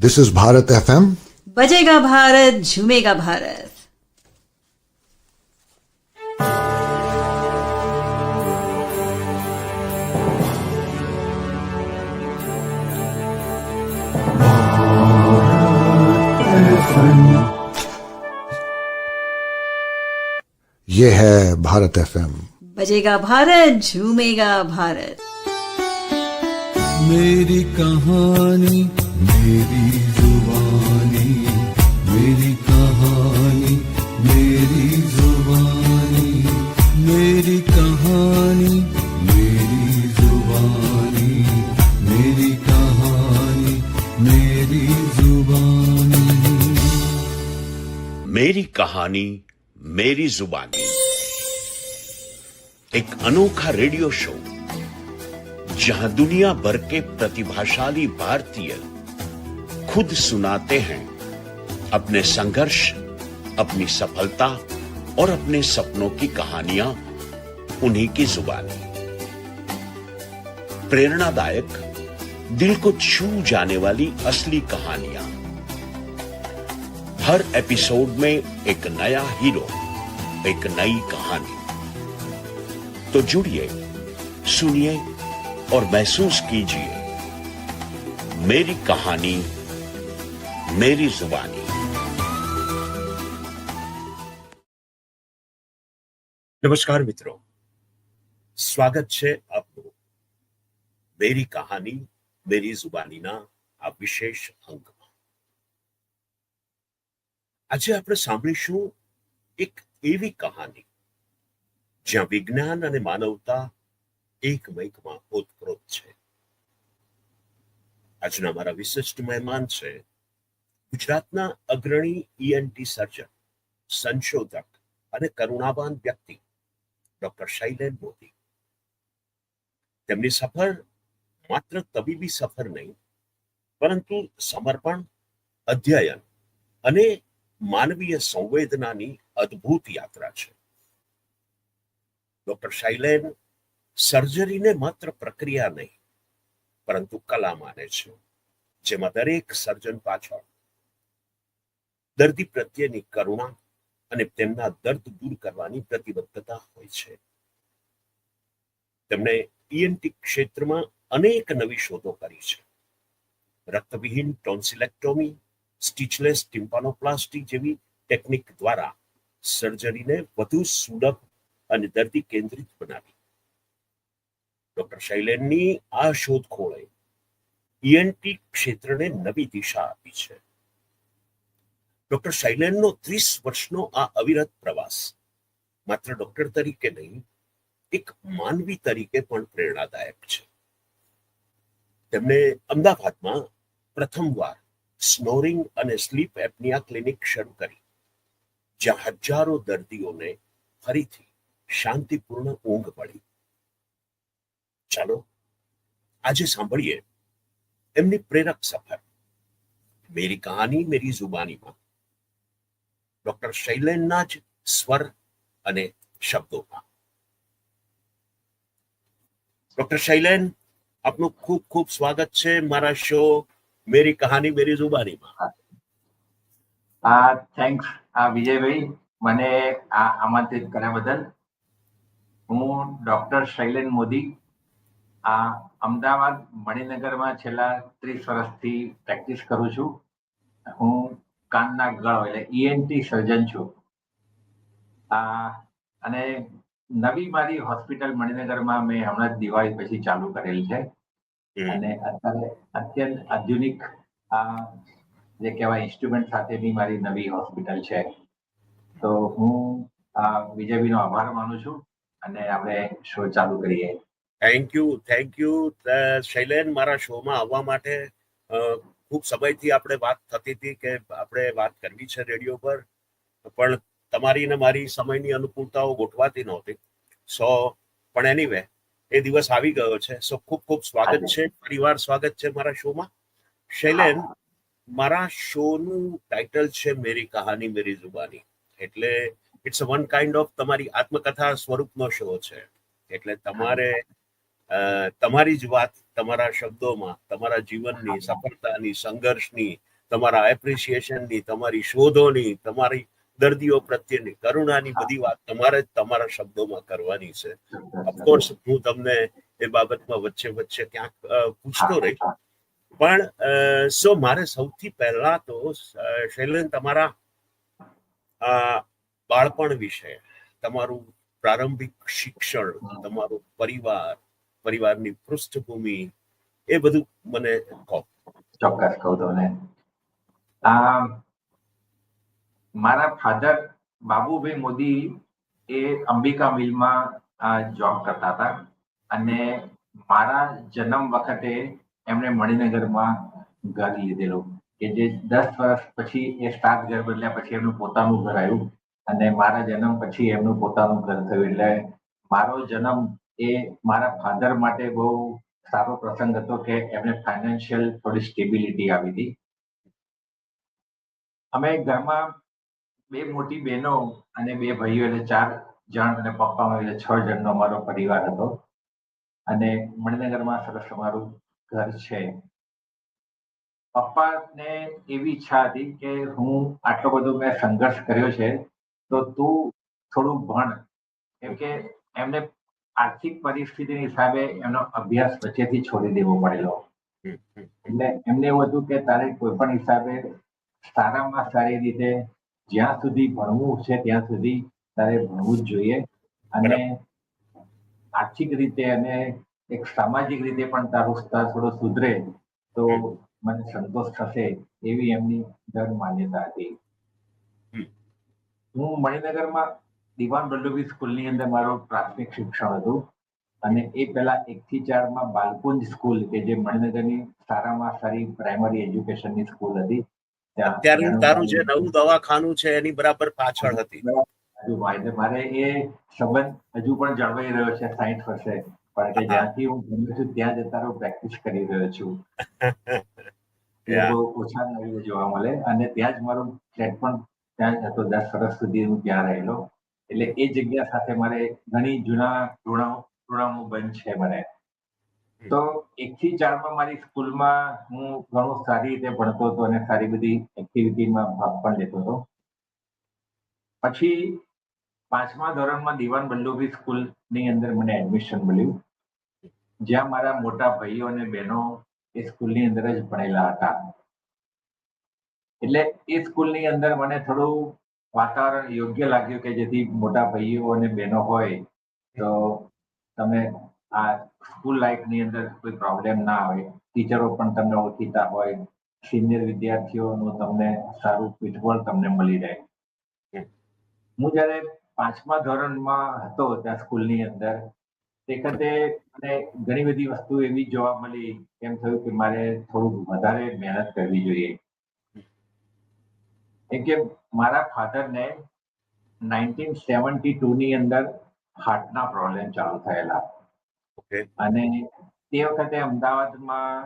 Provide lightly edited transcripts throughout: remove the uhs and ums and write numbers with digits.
This is Bharat FM. बजेगा भारत, झूमेगा भारत. ये है भारत FM. बजेगा भारत, झूमेगा भारत. मेरी कहानी मेरी जुबानी, मेरी कहानी मेरी जुबानी, मेरी कहानी मेरी जुबानी, मेरी कहानी मेरी जुबानी. मेरी कहानी मेरी जुबानी, एक अनोखा रेडियो शो जहां दुनिया भर के प्रतिभाशाली भारतीय खुद सुनाते हैं अपने संघर्ष, अपनी सफलता और अपने सपनों की कहानियां उन्हीं की जुबानी. प्रेरणादायक, दिल को छू जाने वाली असली कहानियां. हर एपिसोड में एक नया हीरो, एक नई कहानी. तो जुड़िए, सुनिए और महसूस कीजिए मेरी कहानी मेरी जुबानी. નમસ્કાર મિત્રો, સ્વાગત છે આપનું મેરી કહાની મેરી જુબાનીના આ વિશેષ અંકમાં. આજે આપણે સાંભળીશું એક એવી કહાની જ્યાં વિજ્ઞાન અને માનવતા એકમેકમાં ઓતપ્રોત છે. આજના મારા વિશિષ્ટ મહેમાન છે ગુજરાતના અગ્રણી ઈએનટી સર્જન, સંશોધક અને કરુણાવાન વ્યક્તિ ડોક્ટર શૈલેન મોદી. તેમની સફર માત્ર તબીબી સફર નહીં, પરંતુ સમર્પણ, અધ્યયન અને માનવીય સંવેદનાની અદ્ભુત યાત્રા છે. ડોક્ટર શૈલેન સર્જરીને માત્ર પ્રક્રિયા નહીં, પરંતુ કલા માને છે, જેમાં દરેક સર્જન પાછળ દર્દી પ્રત્યેની કરુણા અને તેમના દર્દ દૂર કરવાની પ્રતિબદ્ધતા હોય છે. તેમણે ઈએનટી ક્ષેત્રમાં અનેક નવી શોધો કરી છે. રક્તવિહીન ટોન્સિલેક્ટોમી, સ્ટીચલેસ ટિમ્પાનોપ્લાસ્ટી જેવી ટેકનિક દ્વારા સર્જરીને વધુ સુલભ અને દર્દી કેન્દ્રિત બનાવી. ડોક્ટર શૈલેનની આ શોધખોળે ઈએનટી ક્ષેત્રને નવી દિશા આપી છે. ડોક્ટર શૈલેનનો 30 વર્ષનો આ અવિરત પ્રવાસ માત્ર ડોક્ટર તરીકે નહીં, એક માનવી તરીકે પણ પ્રેરણાદાયક છે. તેમણે અમદાવાદમાં પ્રથમવાર સ્નોરિંગ અને સ્લીપ એપનિયા ક્લિનિક શરૂ કરી, જ્યાં હજારો દર્દીઓને ફરીથી શાંતિપૂર્ણ ઊંઘ મળી. ચાલો આજે સાંભળીએ એમની પ્રેરક સફર મેરી કહાની મેરી જુબાનીમાં, ડોક્ટર શૈલેનના જ સ્વર અને શબ્દોમાં. ડોક્ટર શૈલેન, આપનું ખૂબ ખૂબ સ્વાગત છે મારા શો મેરી કહાની મેરી જુબાનીમાં. થેન્ક્સ વિજયભાઈ, મને આમંત્રિત કર્યા બદલ. હું ડોક્ટર શૈલેન મોદી અમદાવાદ મણિનગરમાં છેલ્લા 30 વર્ષથી પ્રેક્ટિસ કરું છું. હું કાનના ગળો એટલે ઈએનટી સર્જન છું. અને નવી મારી હોસ્પિટલ મણિનગરમાં મેં હમણાં જ દિવાળી પછી ચાલુ કરેલ છે. અને અત્યારે અત્યંત આધુનિક જે કહેવાય ઇન્સ્ટ્રુમેન્ટ સાથેની મારી નવી હોસ્પિટલ છે. તો હું વિજયભાઈનો આભાર માનું છું અને આપણે શો ચાલુ કરીએ. થેન્ક યુ શૈલેન, મારા શોમાં આવવા માટે. ખૂબ સમયથી આપણે વાત થતી હતી કે આપણે વાત કરવી છે રેડિયો પર, પણ તમારી ને મારી સમયની અનુકૂળતાઓ ગોઠવાતી નહોતી. પણ એનીવે એ દિવસ આવી ગયો છે. ખૂબ ખૂબ સ્વાગત છે, પરિવાર સ્વાગત છે મારા શોમાં. શૈલેન, મારા શોનું ટાઇટલ છે મેરી કહાની મેરી જુબાની, એટલે ઇટ્સ વન કાઇન્ડ ઓફ તમારી આત્મકથા સ્વરૂપનો શો છે. એટલે તમારે તમારી જ વાત તમારા શબ્દોમાં તમારા જીવનની સફળતાની, સંઘર્ષની, તમારા એપ્રિસિએશનની, તમારી શોધોની, તમારી દર્દીઓ પ્રત્યેની કરુણાની બધી વાત તમારે તમારા શબ્દોમાં કરવાની છે. ઓફકોર્સ હું તમને એ બાબતમાં વચ્ચે વચ્ચે ક્યાંક પૂછતો રહીશ, પણ મારે સૌથી પહેલા તો શૈલેન તમારા બાળપણ વિશે, તમારું પ્રારંભિક શિક્ષણ, તમારો પરિવારની પૃષ્ઠભૂમિ, એ બધું મને કહો. ચોક્કસ કહું તમને. મારા ફાધર બાબુભાઈ મોદી એ અંબિકા મિલમાં જોબ કરતા હતા અને મારા જન્મ વખતે એમણે મણિનગરમાં ઘર લીધેલું કે જે 10 વર્ષ પછી એ સ્ટાફ ઘર બદલ્યા પછી એમનું પોતાનું ઘર આવ્યું અને મારા જન્મ પછી એમનું પોતાનું ઘર થયું. એટલે મારો જન્મ એ મારા ફાધર માટે બહુ સારો પ્રસંગ હતો કે એમને ફાઇનાન્શિયલ થોડી સ્ટેબિલિટી આવી હતી. અમે ઘરમાં 2 મોટી બહેનો અને 2 ભાઈઓ એટલે 4 જણ અને પપ્પા એટલે 6 જણનો અમારો પરિવાર હતો અને મણિનગરમાં સરસ અમારું ઘર છે. પપ્પાને એવી ઈચ્છા હતી કે હું આટલો બધો મેં સંઘર્ષ કર્યો છે તો તું થોડું ભણ, કેમ કે એમને આર્થિક પરિસ્થિતિની હિસાબે એમનો અભ્યાસ વચ્ચેથી છોડી દેવો પડેલો. એટલે એમને એવું હતું કે તારે કોઈ પણ હિસાબે સારામાં સારી રીતે જ્યાં સુધી ભણવું છે ત્યાં સુધી તારે ભણવું જ જોઈએ અને આર્થિક રીતે અને એક સામાજિક રીતે પણ તારું સ્તર થોડો સુધરે તો મને સંતોષ થશે, એવી એમની દૃઢ માન્યતા હતી. હું મણિનગરમાં દિવાન વલ્લભી સ્કૂલની અંદર મારું પ્રાથમિક શિક્ષણ હતું અને એ પહેલા 1 થી 4 માં બાલકુંજ સ્કૂલ કે જે મણિનગરની સારામાં સારી પ્રાઇમરી એજ્યુકેશનની સ્કૂલ હતી. અત્યારે તારું જે નવું દવાખાનું છે એની બરાબર પાછળ હતી. મારે એ સંબંધ હજુ પણ જળવાઈ રહ્યો છે 60 વર્ષે, પણ કે જ્યાંથી હું ભણ્યો છું ત્યાં જતા પ્રેક્ટિસ કરી રહ્યો છું. બહુ ઓછા નવી જોવા મળે અને ત્યાં જ મારું ફ્લેટ પણ ત્યાં જ હતો. 10 વર્ષ સુધી હું ત્યાં રહેલો. એટલે એ જગ્યા સાથે મારે ઘણી જૂના ઋણાનું બંધ છે મને. તો 1 થી 4 માં મારી સ્કૂલમાં હું ઘણું સારી રીતે ભણતો હતો અને સારી બધી એક્ટિવિટીમાં ભાગ પણ લેતો હતો. પછી 5મા ધોરણમાં દિવાન વલ્લભી સ્કૂલની અંદર મને એડમિશન મળ્યું, જ્યાં મારા મોટા ભાઈઓ અને બહેનો એ સ્કૂલની અંદર જ ભણેલા હતા. એટલે એ સ્કૂલની અંદર મને થોડું વાતાવરણ યોગ્ય લાગ્યું કે જેથી મોટા ભાઈઓ અને બહેનો હોય તો તમે આ સ્કૂલ લાઈફની અંદર કોઈ પ્રોબ્લેમ ના આવે, ટીચરો પણ તમને ઓળખીતા હોય, સિનિયર વિદ્યાર્થીઓનું તમને સારું પીઠબળ તમને મળી રહે. હું જ્યારે 5મા ધોરણમાં હતો ત્યાં સ્કૂલની અંદર તે વખતે મને ઘણી બધી વસ્તુ એવી જોવા મળી, એમ થયું કે મારે થોડું વધારે મહેનત કરવી જોઈએ. કેમ કે મારા ફાધરને 1972 ની અંદર હાર્ટના પ્રોબ્લેમ ચાલુ થયેલા અને તે વખતે અમદાવાદમાં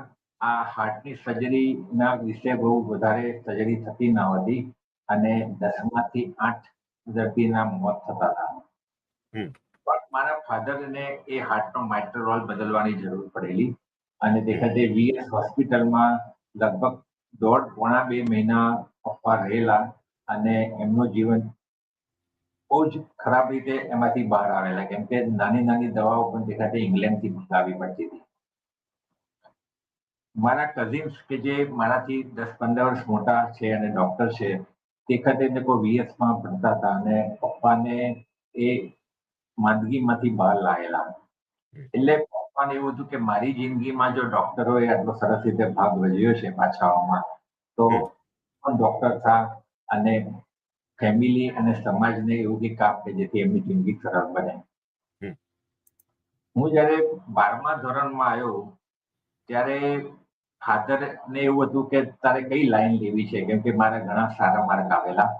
આ હાર્ટની સર્જરીના વિશે બહુ વધારે સર્જરી થતી ન હતી અને 10 માંથી 8 દર્દીના મોત થતા હતા. પણ મારા ફાધરને એ હાર્ટનો માઇટ્રલ વાલ્વ બદલવાની જરૂર પડેલી અને તે વખતે વીએસ હોસ્પિટલમાં લગભગ 1.5-2 મહિના પપ્પા રહેલા અને એમનું જીવન બહુ જ ખરાબ રીતે એમાંથી બહાર આવેલા, કેમ કે નાની નાની દવાઓ પણ તે વખતે ઇંગ્લેન્ડથી મંગાવી પડતી હતી. મારા કઝિન્સ કે જે મારાથી 10-15 વર્ષ મોટા છે અને ડોક્ટર છે તે વખતે લોકો વીએસમાં ભણતા હતા અને પપ્પાને એ માંદગીમાંથી બહાર લાવેલા. એટલે પપ્પાને એવું હતું કે મારી જિંદગીમાં જો ડોક્ટરોએ આટલો સરસ રીતે ભાગ ભજવ્યો છે પાછાઓમાં તો પણ ડોક્ટર થા અને ફેમિલી અને સમાજને એવું કંઈક આપે જેથી એમની જિંદગી સરળ બને. હું જ્યારે 12મા ધોરણમાં આવ્યો ત્યારે ફાધરને એવું હતું કે તારે કઈ લાઈન લેવી છે, કેમ કે મારા ઘણા સારા માર્ક આવેલા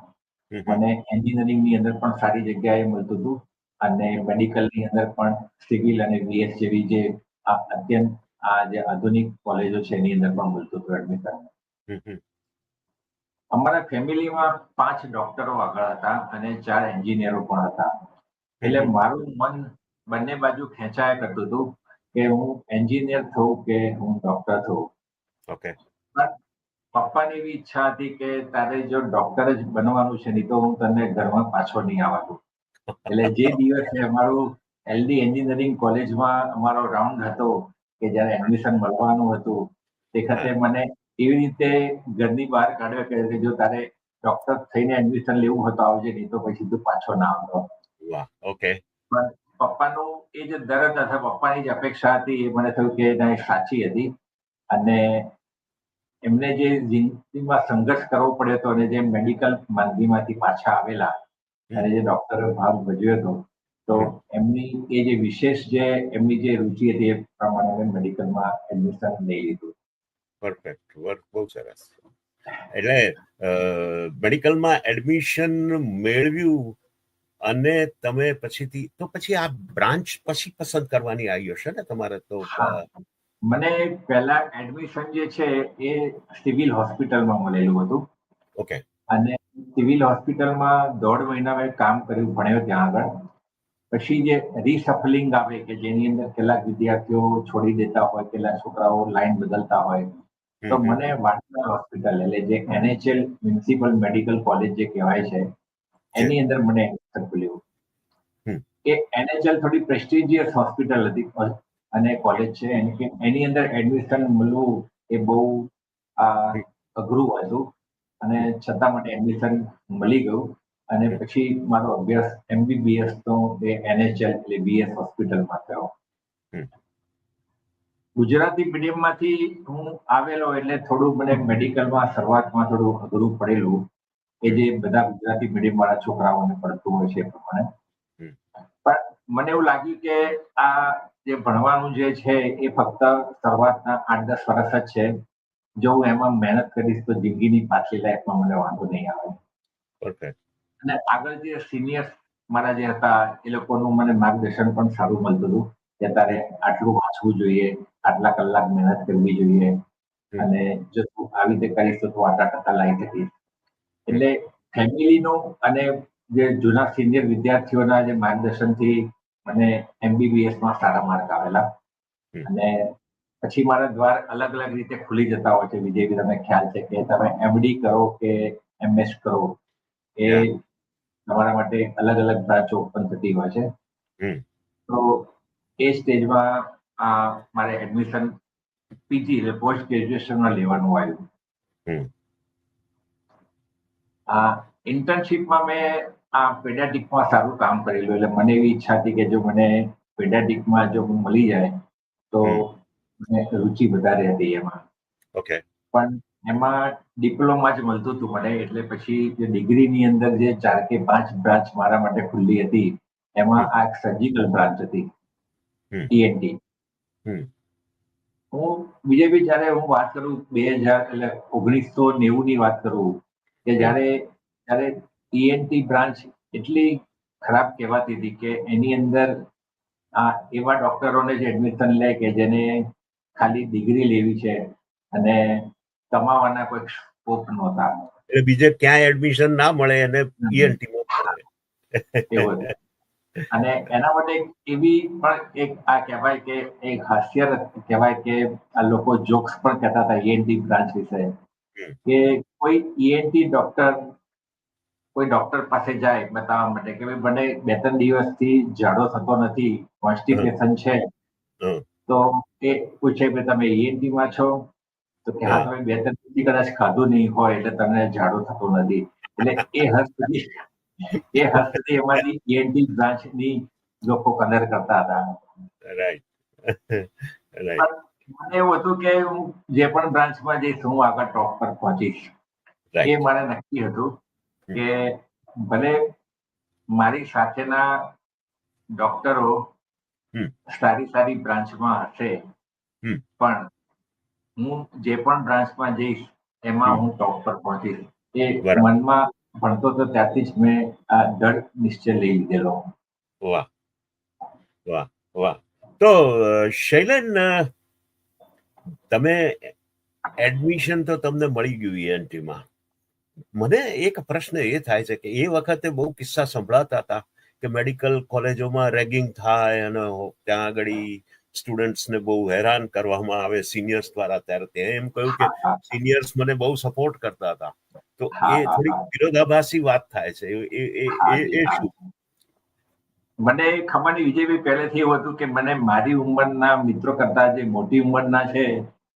અને એન્જિનિયરિંગની અંદર પણ સારી જગ્યાએ મળતું હતું અને મેડિકલની અંદર પણ સિવિલ અને વીએસ જેવી જે અત્યંત જે આધુનિક કોલેજો છે એની અંદર પણ મળતું હતું એડમિશન. અમારા ફેમિલીમાં 5 ડોક્ટરો આગળ હતા અને 4 એન્જિનિયરો પણ હતા. એટલે મારું મન બંને બાજુ ખેંચાયા કરતું હતું કે હું એન્જિનિયર થઉં કે હું ડોક્ટર થઉં. પપ્પા પપ્પાની એવી ઈચ્છા હતી કે તારે જો ડોક્ટર જ બનવાનું છે નહીં તો હું તને ઘરમાં પાછો નહીં આવવા દઉં. એટલે જે દિવસે અમારું એલડી એન્જિનિયરિંગ કોલેજમાં અમારો રાઉન્ડ હતો કે જ્યારે એડમિશન મળવાનું હતું તે વખતે મને એવી રીતે ઘરની બહાર કાઢ્યો કે જો તારે ડોક્ટર થઈને એડમિશન લેવું હોય તો આવજે નહીં તો પછી તું પાછો ના આવતો. વાહ, ઓકે. પણ પપ્પાનું એ જે દરદ હતા, પપ્પાની જે અપેક્ષા હતી એ મને થયું કે ના, એ સાચી હતી. અને એમને જે જિંદગીમાં સંઘર્ષ કરવો પડ્યો હતો અને જે મેડિકલ માંદગીમાંથી પાછા આવેલા અને જે ડોક્ટરે ભાગ ભજવ્યો હતો, તો એમની એ જે વિશેષ જે એમની જે રુચિ હતી એ પ્રમાણે મેં મેડિકલમાં એડમિશન લઈ લીધું. પરફેક્ટ, બહુ સરસ. એટલે મેડિકલમાં એડમિશન મેળવ્યું અને તમે પછીથી તો પછી આ બ્રાન્ચ પછી પસંદ કરવાની આવી હશે ને તમારે તો? મને પહેલા એડમિશન જે છે એ સિવિલ હોસ્પિટલમાં મળેલું હતું. ઓકે. અને સિવિલ હોસ્પિટલમાં 1.5 મહિના મેં કામ કર્યું, ભણ્યો ત્યાં આગળ. પછી જે રીસફલિંગ આવે કે જેની અંદર કેટલાક વિદ્યાર્થીઓ છોડી દેતા હોય, કેટલાક છોકરાઓ લાઈન બદલતા હોય, તો મને વાટનર હોસ્પિટલ એટલે જે NHL મ્યુનિસિપલ મેડિકલ કોલેજ જે કહેવાય છે એની અંદર મને એડમિશન મળ્યું. એ NHL થોડી પ્રેસ્ટિજિયસ હોસ્પિટલ હતી અને કોલેજ છે એની અંદર એડમિશન મળવું એ બહુ અઘરું હતું અને છતાં મને એડમિશન મળી ગયું. અને પછી મારો અભ્યાસ MBBS તો એ NHL એટલે BS હોસ્પિટલમાં થયો. ગુજરાતી મીડિયમમાંથી હું આવેલો એટલે થોડું મને મેડિકલમાં શરૂઆતમાં થોડું અઘરું પડેલું કે જે બધા ગુજરાતી મીડિયમ વાળા છોકરાઓને પડતું હોય છે એ પ્રમાણે. પણ મને એવું લાગ્યું કે આ જે ભણવાનું જે છે એ ફક્ત શરૂઆતના 8-10 વર્ષ જ છે. જો હું એમાં મહેનત કરીશ તો જિંદગીની પાછલી લાઈફમાં મને વાંધો નહીં આવે. અને આગળ જે સિનિયર મારા જે હતા એ લોકોનું મને માર્ગદર્શન પણ સારું મળતું હતું કે તારે આટલું વાંચવું જોઈએ, આટલા કલાક મહેનત કરવી જોઈએ અને જો તું આવી રીતે કરીશ તો તું આટલા ટકા લાવી શકીશ. એટલે ફેમિલીનું અને જે જૂના સિનિયર વિદ્યાર્થીઓના જે માર્ગદર્શનથી મને MBBS માં સારા માર્ક આવેલા. અને પછી મારા દ્વાર અલગ અલગ રીતે ખુલી જતા હોય છે. વિજયભાઈ, તમને ખ્યાલ છે કે તમે MD કરો કે MS કરો એ તમારા માટે અલગ અલગ બ્રાન્ચો ઓપન થતી હોય છે. તો એ સ્ટેજમાં મારે એડમિશન PG એટલે પોસ્ટ ગ્રેજ્યુએશનમાં લેવાનું આવ્યું. ઇન્ટર્નશીપમાં મેં પેડિયાટ્રિકમાં સારું કામ કરેલું એટલે મને એવી ઈચ્છા હતી કે જો મને પેડિયાટ્રિકમાં જો મળી જાય તો મને રુચિ વધારે હતી એમાં. ઓકે. પણ એમાં ડિપ્લોમા જ મળતું હતું મને. એટલે પછી જે ડિગ્રીની અંદર જે 4 કે 5 બ્રાન્ચ મારા માટે ખુલ્લી હતી એમાં આ એક સર્જિકલ બ્રાન્ચ હતી, ENT. હું વિજયભાઈ જયારે હું વાત કરું 1990 ની વાત કરું કે જયારે ENT બ્રાન્ચ એટલી ખરાબ કહેવાતી હતી કે એની અંદર એવા ડોક્ટરોને જે એડમિશન લે કે જેને ખાલી ડિગ્રી લેવી છે અને કમાવાના કોઈ સ્કોપ નહોતા. એટલે બીજે ક્યાંય એડમિશન ના મળે અને ENT માં મળે. અને એના માટે એવી પણ એક કહેવાય કે એક હાસ્ય કહેવાય કે આ લોકો જોક્સ પણ કહેતા હતા ENT બ્રાન્ચ વિશે કે કોઈ ENT કોઈ ડોક્ટર પાસે જાય બતાવવા માટે કે ભાઈ મને 2-3 દિવસથી ઝાડો થતો નથી, કોન્સ્ટિપેશન છે, તો એ પૂછે કે તમે ENT માં છો? તો કે હા, તમે 2-3 દિવસથી કદાચ ખાધું નહીં હોય એટલે તમને ઝાડો થતો નથી. એટલે એ હદ સુધી એમાંથી ENT બ્રાન્ચની લોકો કદર કરતા હતા. મને એવું હતું કે હું જે પણ બ્રાન્ચમાં જઈશ હું આગળ ટોપ પર પહોંચીશ. એ મારે નક્કી હતું કે ભલે મારી સાથેના ડોક્ટરો સારી બ્રાન્ચમાં હશે પણ હું જે પણ બ્રાન્ચમાં જઈશ એમાં હું ટોપ પર પહોંચીશ. એ મનમાં ભણતો તો ત્યારથી જ મેં આ દ્રઢ નિશ્ચય લઈ લીધેલો. વાહ વાહ વાહ. તો શૈલેન, તમે એડમિશન તો તમને મળી ગયું ENT માં. મને એક પ્રશ્ન એ થાય છે કે એ વખતે બહુ કિસ્સા સંભળાતા હતા કે મેડિકલ કોલેજોમાં રેગિંગ થાય અને ત્યાં આગળ સ્ટુડન્ટ્સને બહુ હેરાન કરવામાં આવે સિનિયર્સ દ્વારા, ત્યારે તે એમ કહ્યું કે સિનિયર્સ મને બહુ સપોર્ટ કરતા હતા. તો એ થોડીક વિરોધાભાસી વાત થાય છે. એ શું? મને ખબર નહીં વિજયભાઈ, પહેલેથી એવું હતું કે મને મારી ઉંમરના મિત્રો કરતા જે મોટી ઉંમરના છે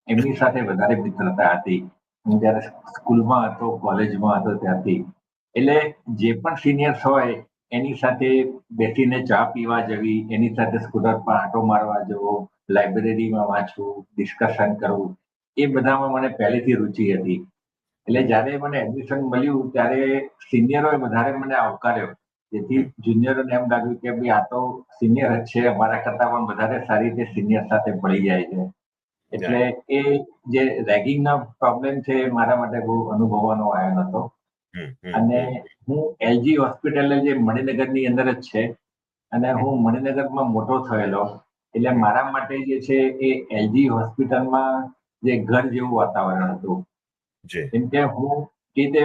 એમની સાથે વધારે મિત્રતા હતી. હું જયારે સ્કૂલમાં હતો, કોલેજમાં હતો ત્યારથી. એટલે જે પણ સિનિયર્સ હોય એની સાથે બેસીને ચા પીવા જવી, એની સાથે સ્કૂટર પર આંટો મારવા જવો, લાઇબ્રેરીમાં વાંચવું, ડિસ્કશન કરવું, એ બધામાં મને પહેલેથી રુચિ હતી. એટલે જયારે મને એડમિશન મળ્યું ત્યારે સિનિયરોએ વધારે મને આવકાર્યો, જેથી જુનિયરોને એમ લાગ્યું કે ભાઈ આ તો સિનિયર જ છે, અમારા કરતા પણ વધારે સારી રીતે સિનિયર સાથે ભળી જાય છે. એટલે એ જે રેગિંગનો પ્રોબ્લેમ છે એ મારા માટે બહુ અનુભવવાનો આવ્યો હતો. અને હું એલજી હોસ્પિટલ જે મણિનગરની અંદર જ છે, અને હું મણિનગરમાં મોટો થયેલો, એટલે મારા માટે જે છે એ એલજી હોસ્પિટલમાં જે ઘર જેવું વાતાવરણ હતું. કેમ કે હું જે રીતે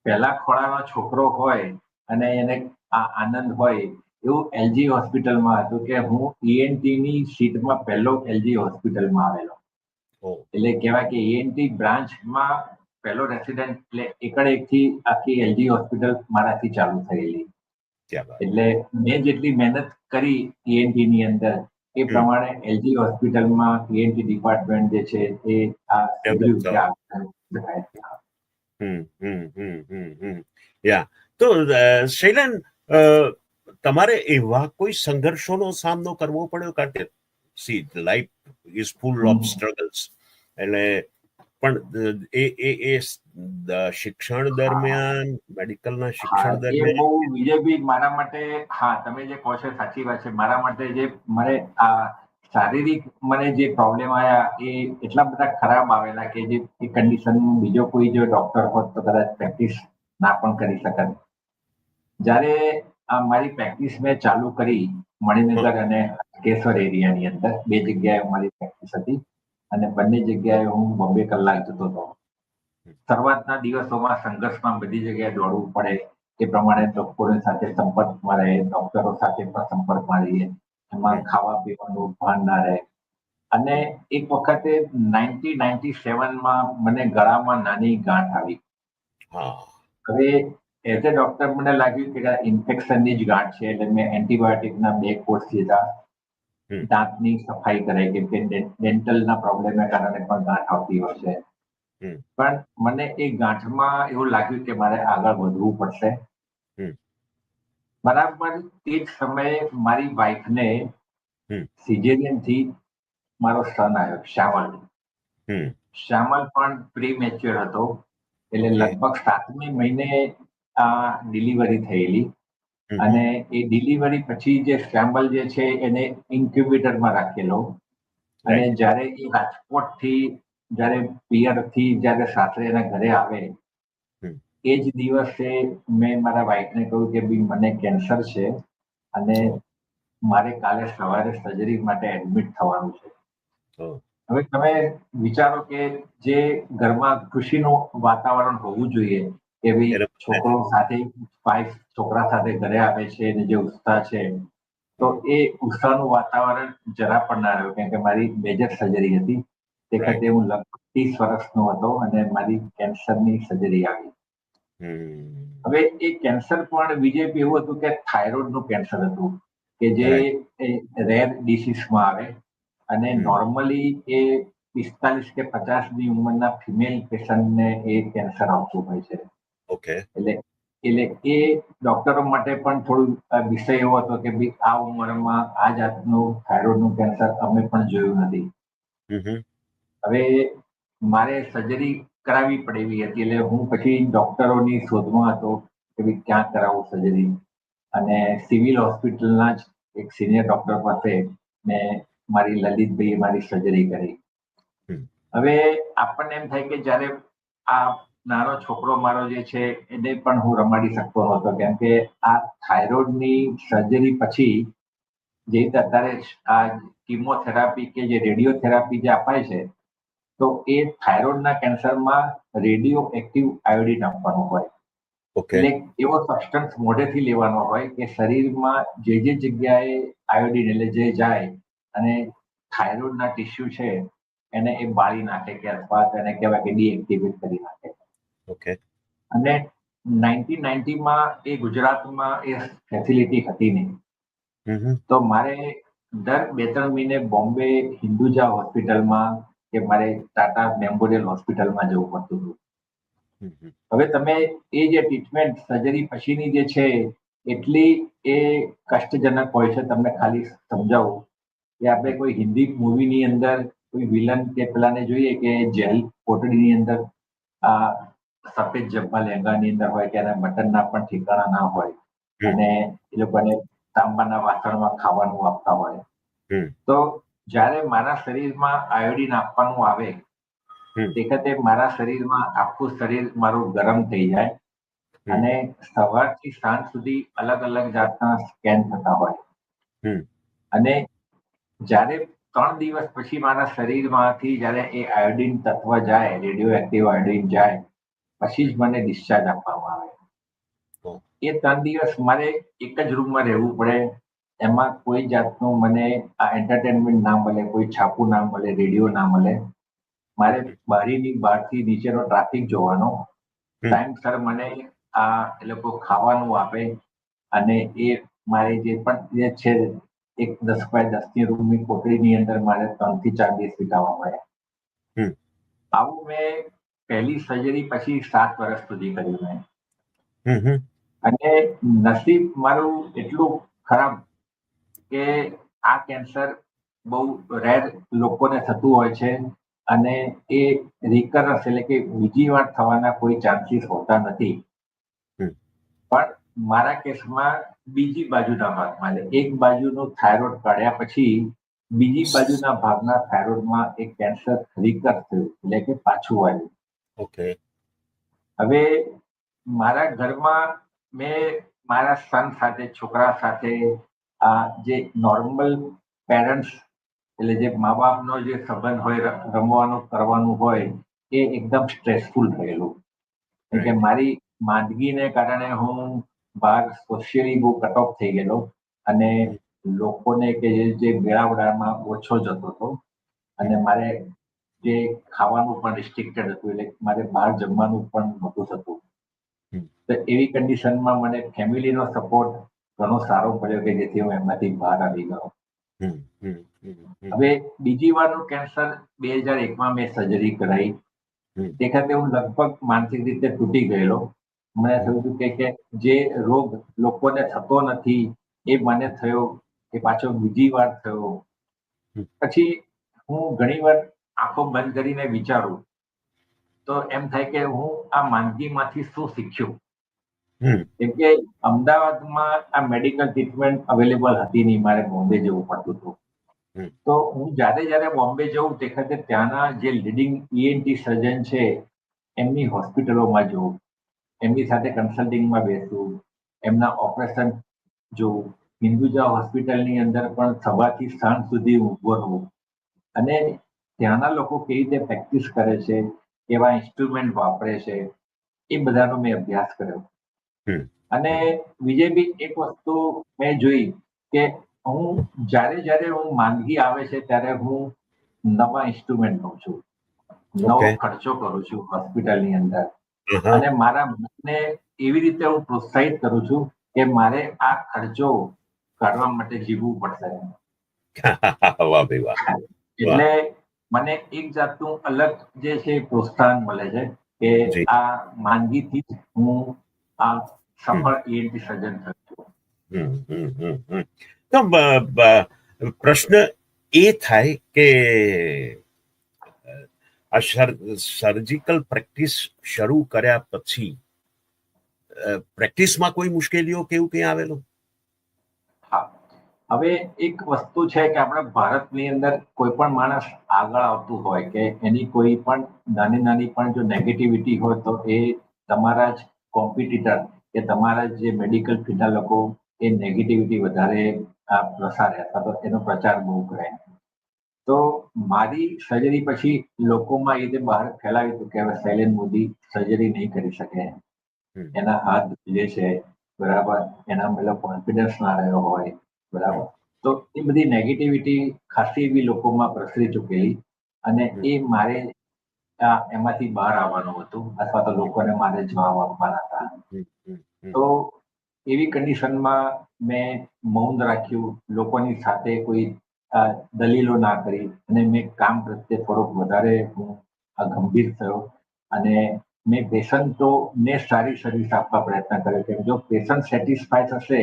પહેલા ખોળાનો છોકરો હોય અને એને આ આનંદ હોય, એવું એલજી હોસ્પિટલમાં હતું કે હું ઈએનટી ની સીટમાં પહેલો એલજી હોસ્પિટલમાં આવેલો. એટલે કહેવાય કે ઈએનટી બ્રાન્ચમાં પહેલો રેસિડેન્ટ, એટલે એકથી આખી એલજી હોસ્પિટલ મારાથી ચાલુ થયેલી. એટલે મેં જેટલી મહેનત કરી ઈએનટી ની અંદર, એ પ્રમાણે એલજી હોસ્પિટલમાં ઈએનટી ડિપાર્ટમેન્ટ જે છે એ આ તો શૈલેન, તમારે એવા કોઈ સંઘર્ષોનો સામનો કરવો પડ્યો? કારણ કે C life is full of struggles. એટલે પણ એ શિક્ષણ દરમિયાન, મેડિકલના શિક્ષણ દરમિયાન, બહુ વિજયભાઈ મારા માટે, હા તમે જે કહો છો સાચી વાત છે. મારા માટે જે મને આ શારીરિક મને જે પ્રોબ્લેમ આવ્યા એ એટલા બધા ખરાબ આવેલા કે જે કન્ડિશન બીજો કોઈ જો ડોક્ટર હોત તો કદાચ પ્રેક્ટિસ ના પણ કરી શકત. જ્યારે આ મારી પ્રેક્ટિસ મેં ચાલુ કરી મણિનગર અને કેશોર એરિયાની અંદર, બે જગ્યાએ મારી પ્રેક્ટિસ હતી અને બંને જગ્યાએ હું 2 કલાક જતો હતો. શરૂઆતના દિવસોમાં સંઘર્ષમાં બધી જગ્યાએ દોડવું પડે, એ પ્રમાણે ડોક્ટરો સાથે સંપર્કમાં રહે, ડોક્ટરો સાથે પણ સંપર્કમાં રહીએ, એમાં ખાવા પીવાનું ભાન ના રહે. અને એક વખતે 1997માં મને ગળામાં નાની ગાંઠ આવી. હવે એઝ એ ડોક્ટર મને લાગ્યું કે ઇન્ફેક્શનની જ ગાંઠ છે, એટલે મેં એન્ટીબાયોટિકના 2 કોર્સ લીધા. દાંતની સફાઈ કરે કે ડેન્ટલના પ્રોબ્લેમને કારણે પણ ગાંઠ આવતી હોય છે. પણ મને એ ગાંઠમાં એવું લાગ્યું કે મારે આગળ વધવું પડશે. બરાબર તે જ સમયે મારી વાઈફને સિઝેરિયનથી મારો સન આવ્યો, શ્યામલ. શ્યામલ પણ પ્રીમેચ્યોર હતો, એટલે લગભગ 7મે મહિને આ ડિલિવરી થયેલી. અને એ ડિલિવરી પછી જે શ્યામલ જે છે એને ઇન્ક્યુબેટરમાં રાખેલો. અને જ્યારે એ રાજકોટથી જ્યારે પિયરથી જ્યારે સાસરે એના ઘરે આવે, એ જ દિવસે મેં મારા વાઈફને કહ્યું કે ભાઈ મને કેન્સર છે અને મારે કાલે સવારે સર્જરી માટે એડમિટ થવાનું છે. હવે તમે વિચારો કે જે ઘરમાં ખુશીનું વાતાવરણ હોવું જોઈએ, કે ભાઈ છોકરો સાથે, વાઈફ છોકરા સાથે ઘરે આવે છે અને જે ઉત્સાહ છે, તો એ ઉત્સાહનું વાતાવરણ જરા પણ ના રહ્યું. કેમ કે મારી મેજર સર્જરી હતી. તે વખતે હું લગભગ 30 વર્ષનો હતો અને મારી કેન્સરની સર્જરી આવી. હવે એ કેન્સર પણ બીજેપી એવું હતું કે થાઇરોઇડનું કેન્સર હતું, કે જે રેર ડિસીઝમાં આવે અને નોર્મલી એ 45 કે 50ની ઉંમરના ફિમેલ પેશન્ટને એ કેન્સર આવતું હોય છે. એટલે એ ડોક્ટરો માટે પણ થોડું વિષય એવો હતો કે ભાઈ આ ઉંમરમાં આ જાતનું થાઇરોઇડનું કેન્સર અમે પણ જોયું નથી. હવે મારે સર્જરી કરાવવી પડેલી હતી, એટલે હું પછી ડોક્ટરોની શોધમાં હતો કે ભાઈ ક્યાં કરાવું સર્જરી. અને સિવિલ હોસ્પિટલના જ એક સિનિયર ડોક્ટર પાસે મેં મારી લલિતભાઈએ મારી સર્જરી કરી. હવે આપણને એમ થાય કે જ્યારે આ નાનો છોકરો મારો જે છે એને પણ હું રમાડી શકતો નહોતો, કેમ કે આ થાઇરોઇડની સર્જરી પછી જે રીતે અત્યારે આ કિમોથેરાપી કે જે રેડિયોથેરાપી જે અપાય છે, તો એ થાઇરોઇડના કેન્સરમાં રેડિયો એક્ટિવ આયોડિન આપવાનો હોય. એટલે એવો સબસ્ટન્સ મોઢેથી લેવાનો હોય કે શરીરમાં જે જગ્યાએ આયોડિન એટલે જે જાય અને થાઇરોઇડના ટિશ્યુ છે એને એ બાળી નાખે કે અથવા તેને કહેવાય કે ડીએક્ટિવેટ કરી નાખે. ઓકે. અને 1990માં એ ગુજરાતમાં એ ફેસિલિટી હતી નહીં. તો મારે દર 2-3 મહિને બોમ્બે હિન્દુજા હોસ્પિટલમાં કે મારે ટાટા મેમોરિયલ હોસ્પિટલમાં જવું પડતું હતું. હવે તમે એ જે ટ્રીટમેન્ટ સર્જરી પછીની જે છે એટલી એ કષ્ટજનક હોય છે. તમને ખાલી સમજાવું કે આપણે કોઈ હિન્દી મૂવીની અંદર કોઈ વિલન કે પેલાને જોઈએ કે જેલ કોટડીની અંદર આ સફેદ જબ્બા લહેંગાની અંદર હોય કે એના બટનના પણ ઠેકાણા ના હોય અને એ લોકોને તાંબાના વાસણમાં ખાવાનું આપતા હોય. તો જ્યારે મારા શરીરમાં આયોડીન આપવાનું આવે તે વખતે મારા શરીરમાં આખું શરીર મારું ગરમ થઈ જાય અને સવારથી સાંજ સુધી અલગ અલગ જાતના સ્કેન થતા હોય. અને જ્યારે 3 દિવસ પછી મારા શરીરમાંથી જ્યારે એ આયોડીન તત્વ જાય, રેડિયો એક્ટિવ આયોડીન જાય, પછી જ મને ડિસ્ચાર્જ આપવામાં આવે. એ 3 દિવસ મારે એક જ રૂમમાં રહેવું પડે. એમાં કોઈ જાતનું મને આ એન્ટરટેનમેન્ટ ના મળે, કોઈ છાપું ના મળે, રેડિયો ના મળે. મારે બહારથી નીચેનો ટ્રાફિક જોવાનો. ટાઈમસર મને આ એ લોકો ખાવાનું આપે અને એ મારે જે પણ જે છે એક 10x10ની રૂમની કોટડીની અંદર મારે 3 થી 4 દિવસ વિતાવવા પડે. આવું મેં પહેલી સર્જરી પછી 7 વર્ષ સુધી કર્યું મેં. અને નસીબ મારું એટલું ખરાબ કે આ કેન્સર બહુ રેર લોકોને થતું હોય છે અને એ રિકરન્સ એટલે કે બીજી વાર થવાના કોઈ ચાન્સીસ હોતા નથી. પણ મારા કેસમાં બીજી બાજુના ભાગમાં એક બાજુનું થાઇરોઇડ કાઢ્યા પછી બીજી બાજુના ભાગના થાઇરોઇડમાં એક કેન્સર રિકર થયું એટલે કે પાછું આવ્યું. ઓકે. હવે મારા ઘરમાં મેં મારા સન સાથે, છોકરા સાથે આ જે નોર્મલ પેરેન્ટ્સ એટલે જે મા બાપનો જે સંબંધ હોય, રમવાનું કરવાનું હોય એ એકદમ સ્ટ્રેસફુલ થયેલું. કે મારી માંદગીને કારણે હું બહાર સોશિયલી બહુ કટ ઓફ થઈ ગયેલો અને લોકોને કે જે મેળાવડામાં ઓછો જતો હતો અને મારે જે ખાવાનું પણ રિસ્ટ્રિક્ટેડ હતું એટલે મારે બહાર જમવાનું પણ નહોતું થતું. તો એવી કન્ડિશનમાં મને ફેમિલીનો સપોર્ટ ઘણો સારો પડ્યો કે જેથી હું એમાંથી બહાર આવી ગયો. હવે બીજી વારનું કેન્સર 2001માં મેં સર્જરી કરાવી. તે વખતે હું લગભગ માનસિક રીતે તૂટી ગયેલો. મને થયું હતું કે જે રોગ લોકોને થતો નથી એ મને થયો, એ પાછો બીજી વાર થયો. પછી હું ઘણી વાર આંખો બંધ કરીને વિચારું તો એમ થાય કે હું આ માંદગીમાંથી શું શીખ્યું. કેમ કે અમદાવાદમાં આ મેડિકલ ટ્રીટમેન્ટ અવેલેબલ હતી નહીં, મારે બોમ્બે જવું પડતું હતું. તો હું જ્યારે બોમ્બે જઉં તે વખતે ત્યાંના જે લીડિંગ ENT સર્જન છે એમની હોસ્પિટલોમાં જવું, એમની સાથે કન્સલ્ટિંગમાં બેસવું, એમના ઓપરેશન જોવું. હિન્દુજા હોસ્પિટલની અંદર પણ સવારથી સાંજ સુધી ઊભો રહું અને ત્યાંના લોકો કેવી રીતે પ્રેક્ટિસ કરે છે, કેવા ઇન્સ્ટ્રુમેન્ટ વાપરે છે, એ બધાનો મેં અભ્યાસ કર્યો. અને બીજી એક વસ્તુ મેં જોઈ કે હું જ્યારે હું માંદગી આવે છે ત્યારે હું નવા ઇન્સ્ટ્રુમેન્ટ લઉં છું, નવો ખર્ચો કરું છું હોસ્પિટલની અંદર અને મારા મનને એવી રીતે હું પ્રોત્સાહિત કરું છું કે મારે આ ખર્ચો કાઢવા માટે જીવવું પડશે. વાહ ભાઈ વાહ. એટલે મને એક જાતનું અલગ જે છે પ્રોત્સાહન મળે છે કે આ માંદગીથી જ હું આ સફળ ENT સર્જન થયો છું. તો પ્રશ્ન એ થાય કે આ સર્જિકલ પ્રેક્ટિસ શરૂ કર્યા પછી પ્રેક્ટિસમાં કોઈ મુશ્કેલીઓ કેવું કંઈ આવેલું? હા, હવે એક વસ્તુ છે કે આપણા ભારતની અંદર કોઈ પણ માણસ આગળ આવતું હોય કે એની કોઈ પણ નાની પણ જો નેગેટિવિટી હોય તો એ તમારા જ કોમ્પિટિટર કે તમારા જે મેડિકલ ફિલ્ડના લોકો એ નેગેટિવિટી વધારે પ્રસારે અથવા તો એનો પ્રચાર બહુ કરે. તો મારી સર્જરી પછી લોકોમાં એ રીતે બહાર ફેલાવ્યું હતું કે હવે શૈલેન મોદી સર્જરી નહીં કરી શકે, એના હાથ જે છે બરાબર, એના પેલો કોન્ફિડન્સ ના રહ્યો હોય બરાબર, તો એ બધી નેગેટિવિટી ખાસી એવી લોકોમાં પ્રસરી ચૂકેલી, અને એ મારે એમાંથી બહાર આવવાનું હતું, અથવા તો લોકોને મારે જવાબ આપવાના હતા. હમ, હમ, હમ. તો એવી કન્ડિશનમાં મેં મૌન રાખ્યું, લોકોની સાથે કોઈ દલીલો ના કરી, અને મેં કામ પ્રત્યે થોડોક વધારે હું ગંભીર થયો, અને મેં પેશન્ટોને સારી સર્વિસ આપવા પ્રયત્ન કર્યો કે જો પેશન્ટ સેટિસ્ફાય થશે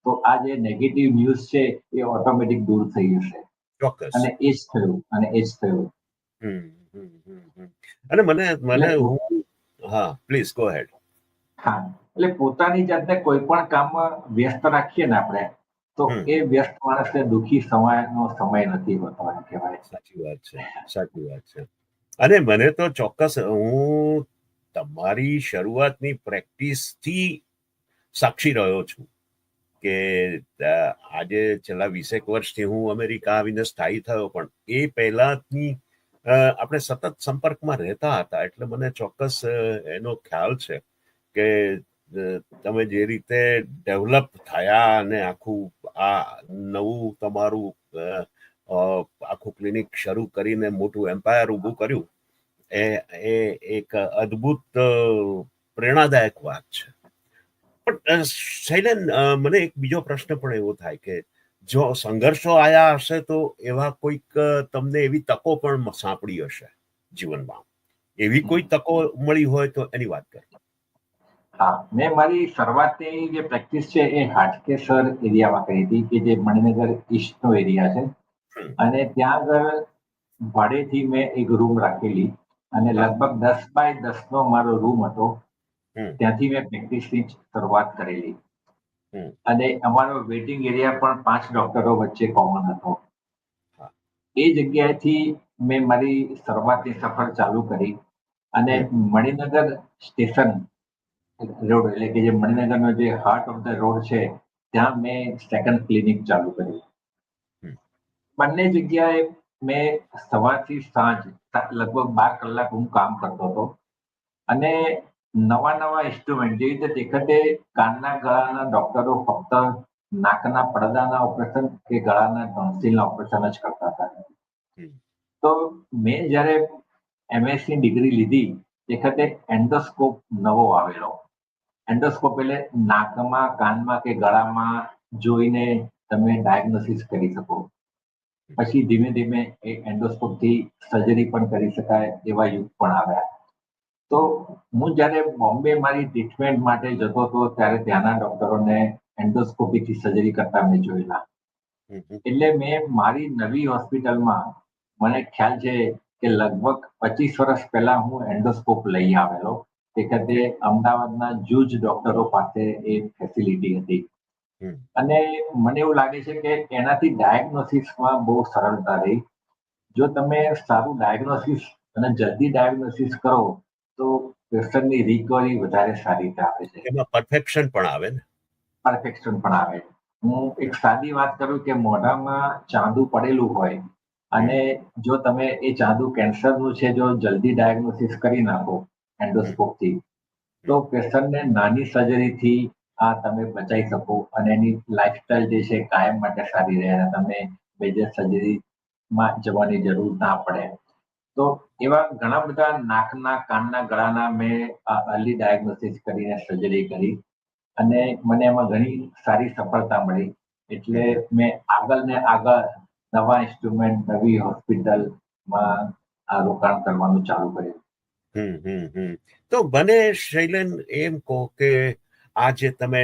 તો આ જે નેગેટિવ ન્યૂઝ છે એ ઓટોમેટિક દૂર થઈ જશે. ચોક્કસ. અને એ જ થયું, અને એ જ થયું. હમ, હમ, હમ, હમ. અને મને મને એટલે હું હા, પ્લીઝ ગો હેડ. હા, એટલે પોતાની જાતને કોઈ પણ કામમાં વ્યસ્ત રાખીએ ને આપણે, તો હમ. એ વ્યસ્ત માણસને દુઃખી સમયનો સમય નથી હોતો, એમ કહેવાય. સાચી વાત છે, સાચી વાત છે. અને મને તો ચોક્કસ હું તમારી શરૂઆતની પ્રેક્ટિસથી સાક્ષી રહ્યો છું કે આજે છેલ્લા 20 વર્ષથી હું અમેરિકા આવીને સ્થાયી થયો, પણ એ પહેલાની આપણે સતત સંપર્કમાં રહેતા હતા, એટલે મને ચોક્કસ એનો ખ્યાલ છે કે તમે જે રીતે ડેવલપ થયા અને આખું આ નવું તમારું આખું ક્લિનિક શરૂ કરીને મોટું એમ્પાયર ઊભું કર્યું, એ એ એક અદ્ભુત પ્રેરણાદાયક વાત છે. પણ શૈલેન, મને એક બીજો પ્રશ્ન પણ એવો થાય કે જો સંઘર્ષો આયા હશે તો એવા કોઈક તમને એવી તકો પણ સાંપડી હશે જીવનમાં. એવી કોઈ તકો મળી હોય તો એની વાત કરો. હા, મેં મારી શરૂઆતની જે પ્રેક્ટિસ છે એ હાટકેશ્વર એરિયામાં કરી હતી, કે જે મણિનગર ઈસ્ટનો એરિયા છે. હમ. અને ત્યાં આગળ ભાડેથી મેં એક રૂમ રાખેલી, અને હા. લગભગ 10 બાય 10 નો મારો રૂમ હતો. હમ, ત્યાંથી મેં પ્રેક્ટિસની શરૂઆત કરેલી, હમ. અને અમારો વેઇટિંગ એરિયા પણ 5 ડોક્ટરો વચ્ચે કોમન હતો. હા. એ જગ્યાએથી મેં મારી શરૂઆતની સફર ચાલુ કરી, અને હમ. મણિનગર સ્ટેશન રોડ, એટલે કે જે મણિનગરનો જે હાર્ટ ઓફ ધ રોડ છે, ત્યાં મેં સેકન્ડ ક્લિનિક ચાલુ કરી. હમ. બંને જગ્યાએ મેં સવારથી સાંજ લગભગ 12 કલાક હું કામ કરતો હતો, અને નવા નવા ઇન્સ્ટ્રુમેન્ટ, જેવી રીતે દેખતે કાનના ગળાના ડોક્ટરો ફક્ત નાકના પડદાના ઓપરેશન કે ગળાના ટોન્સિલના ઓપરેશન જ કરતા હતા. હમ. તો મેં જ્યારે એમએસસી ડિગ્રી લીધી, દેખતે એન્ડોસ્કોપ નવો આવેલો. એન્ડોસ્કોપ એટલે નાકમાં, કાનમાં કે ગળામાં જોઈને તમે ડાયગ્નોસિસ કરી શકો. પછી ધીમે ધીમે એ એન્ડોસ્કોપથી સર્જરી પણ કરી શકાય એવા યુગ પણ આવ્યા. તો હું જ્યારે બોમ્બે મારી ટ્રીટમેન્ટ માટે જતો હતો, ત્યારે ત્યાંના ડોક્ટરોને એન્ડોસ્કોપીથી સર્જરી કરતા મેં જોયેલા. હમ. હમ. એટલે મેં મારી નવી હોસ્પિટલમાં, મને ખ્યાલ છે કે લગભગ 25 વર્ષ પહેલા હું એન્ડોસ્કોપ લઈ આવેલો. તે વખતે અમદાવાદના જૂજ ડોક્ટરો પાસે એ ફેસિલિટી હતી. હમ. અને મને એવું લાગે છે કે એનાથી ડાયગ્નોસિસમાં બહુ સરળતા રહી. જો તમે સારું ડાયગ્નોસિસ અને જલ્દી ડાયગ્નોસિસ કરો, તો પેશન્ટની રિકવરી વધારે સારી રીતે આવે છે, એમાં પરફેક્શન પણ આવે ને. પરફેક્શન પણ આવે. હું એક સાદી વાત કરું કે મોઢામાં ચાંદુ પડેલું હોય, અને જો તમે એ ચાંદુ કેન્સરનું છે, જો જલ્દી ડાયગ્નોસિસ કરી નાખો એન્ડોસ્કોપથી, તો પેશન્ટને નાની સર્જરીથી તમે બચાવી શકો, અને એની લાઈફસ્ટાઈલ જે છે કાયમ માટે સારી રહે, અને તમે મેજર સર્જરીમાં જવાની જરૂર ના પડે. તો એવા ઘણા બધા નાકના, કાનના, ગળાના મેં અર્લી ડાયગ્નોસિસ કરીને સર્જરી કરી, અને મને એમાં ઘણી સારી સફળતા મળી. એટલે મેં આગળ ને આગળ નવા ઇન્સ્ટ્રુમેન્ટ, નવી હોસ્પિટલમાં રોકાણ કરવાનું ચાલુ કર્યું. હમ. હમ. હમ. તો મને શૈલેન એમ કહો કે આ જે તમે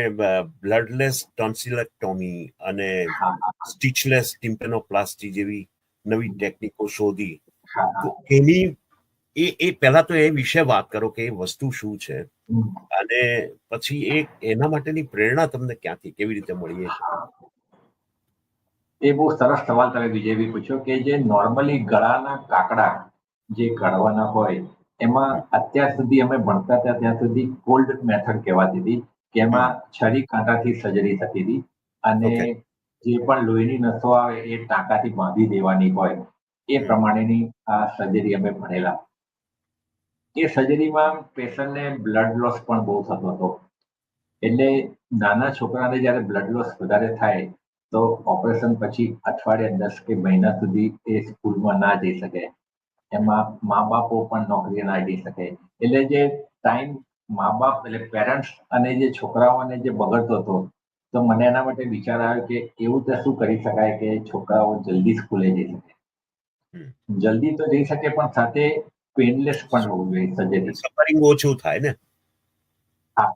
બ્લડલેસ ટોન્સિલેક્ટોમી અને હા, સ્ટીચલેસ ટિમ્પેનોપ્લાસ્ટી જેવી નવી ટેકનિકો શોધી, હા, તો હા. એની એ પહેલા તો એ વિશે વાત કરો કે એ વસ્તુ શું છે, હમ. અને પછી એના માટેની પ્રેરણા તમને ક્યાંથી, કેવી રીતે મળી એ? એ બહુ સરસ સવાલ તમે વિજયભાઈ પૂછ્યો, કે જે નોર્મલી ગળાના કાકડા જે કાઢવાના હોય, એમાં અત્યાર સુધી અમે ભણતા હતા ત્યાં સુધી કોલ્ડ મેથડ કહેવાતી હતી, કે એમાં છરી કાંટાથી સર્જરી થતી હતી, અને ઓકે. જે પણ લોહીની નસો આવે એ ટાંકાથી બાંધી દેવાની હોય, એ પ્રમાણેની આ સર્જરી અમે ભણેલા. એ સર્જરીમાં પેશન્ટને બ્લડ લોસ પણ બહુ થતો હતો. એટલે નાના છોકરાને જ્યારે બ્લડ લોસ વધારે થાય, તો ઓપરેશન પછી અઠવાડિયા 10 કે મહિના સુધી એ સ્કૂલમાં ના જઈ શકે. એમાં મા બાપો પણ નોકરીએ ના જઈ શકે. એટલે જે ટાઈમ મા બાપ એટલે પેરેન્ટ્સ અને જે છોકરાઓને જે બગડતો હતો, તો મને એના માટે વિચાર આવ્યો કે એવું તો શું કરી શકાય કે છોકરાઓ જલ્દી સ્કૂલે જઈ શકે. હમ. જલ્દી તો જઈ શકે પણ સાથે પેનલેસ પણ હોવું જોઈએ સર્જરી. સફરિંગ ઓછું થાય ને. હા,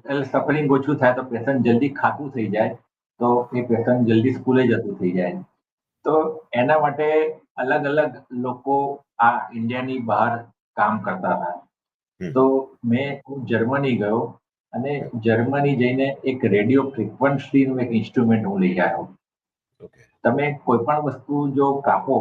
એટલે સફરિંગ ઓછું થાય તો પેશન્ટ જલ્દી ખાતું થઈ જાય, તો એ પેશન્ટ જલ્દી સ્કૂલે જતું થઈ જાય. તો એના માટે અલગ અલગ લોકો આ ઇન્ડિયાની બહાર કામ કરતા હતા. હમ. તો હું જર્મની ગયો અને જર્મની જઈને એક રેડિયો ફ્રીક્વન્સીનું એક ઇન્સ્ટ્રુમેન્ટ હું લઈ આવ્યો. ઓકે. તમે કોઈ પણ વસ્તુ જો કાપો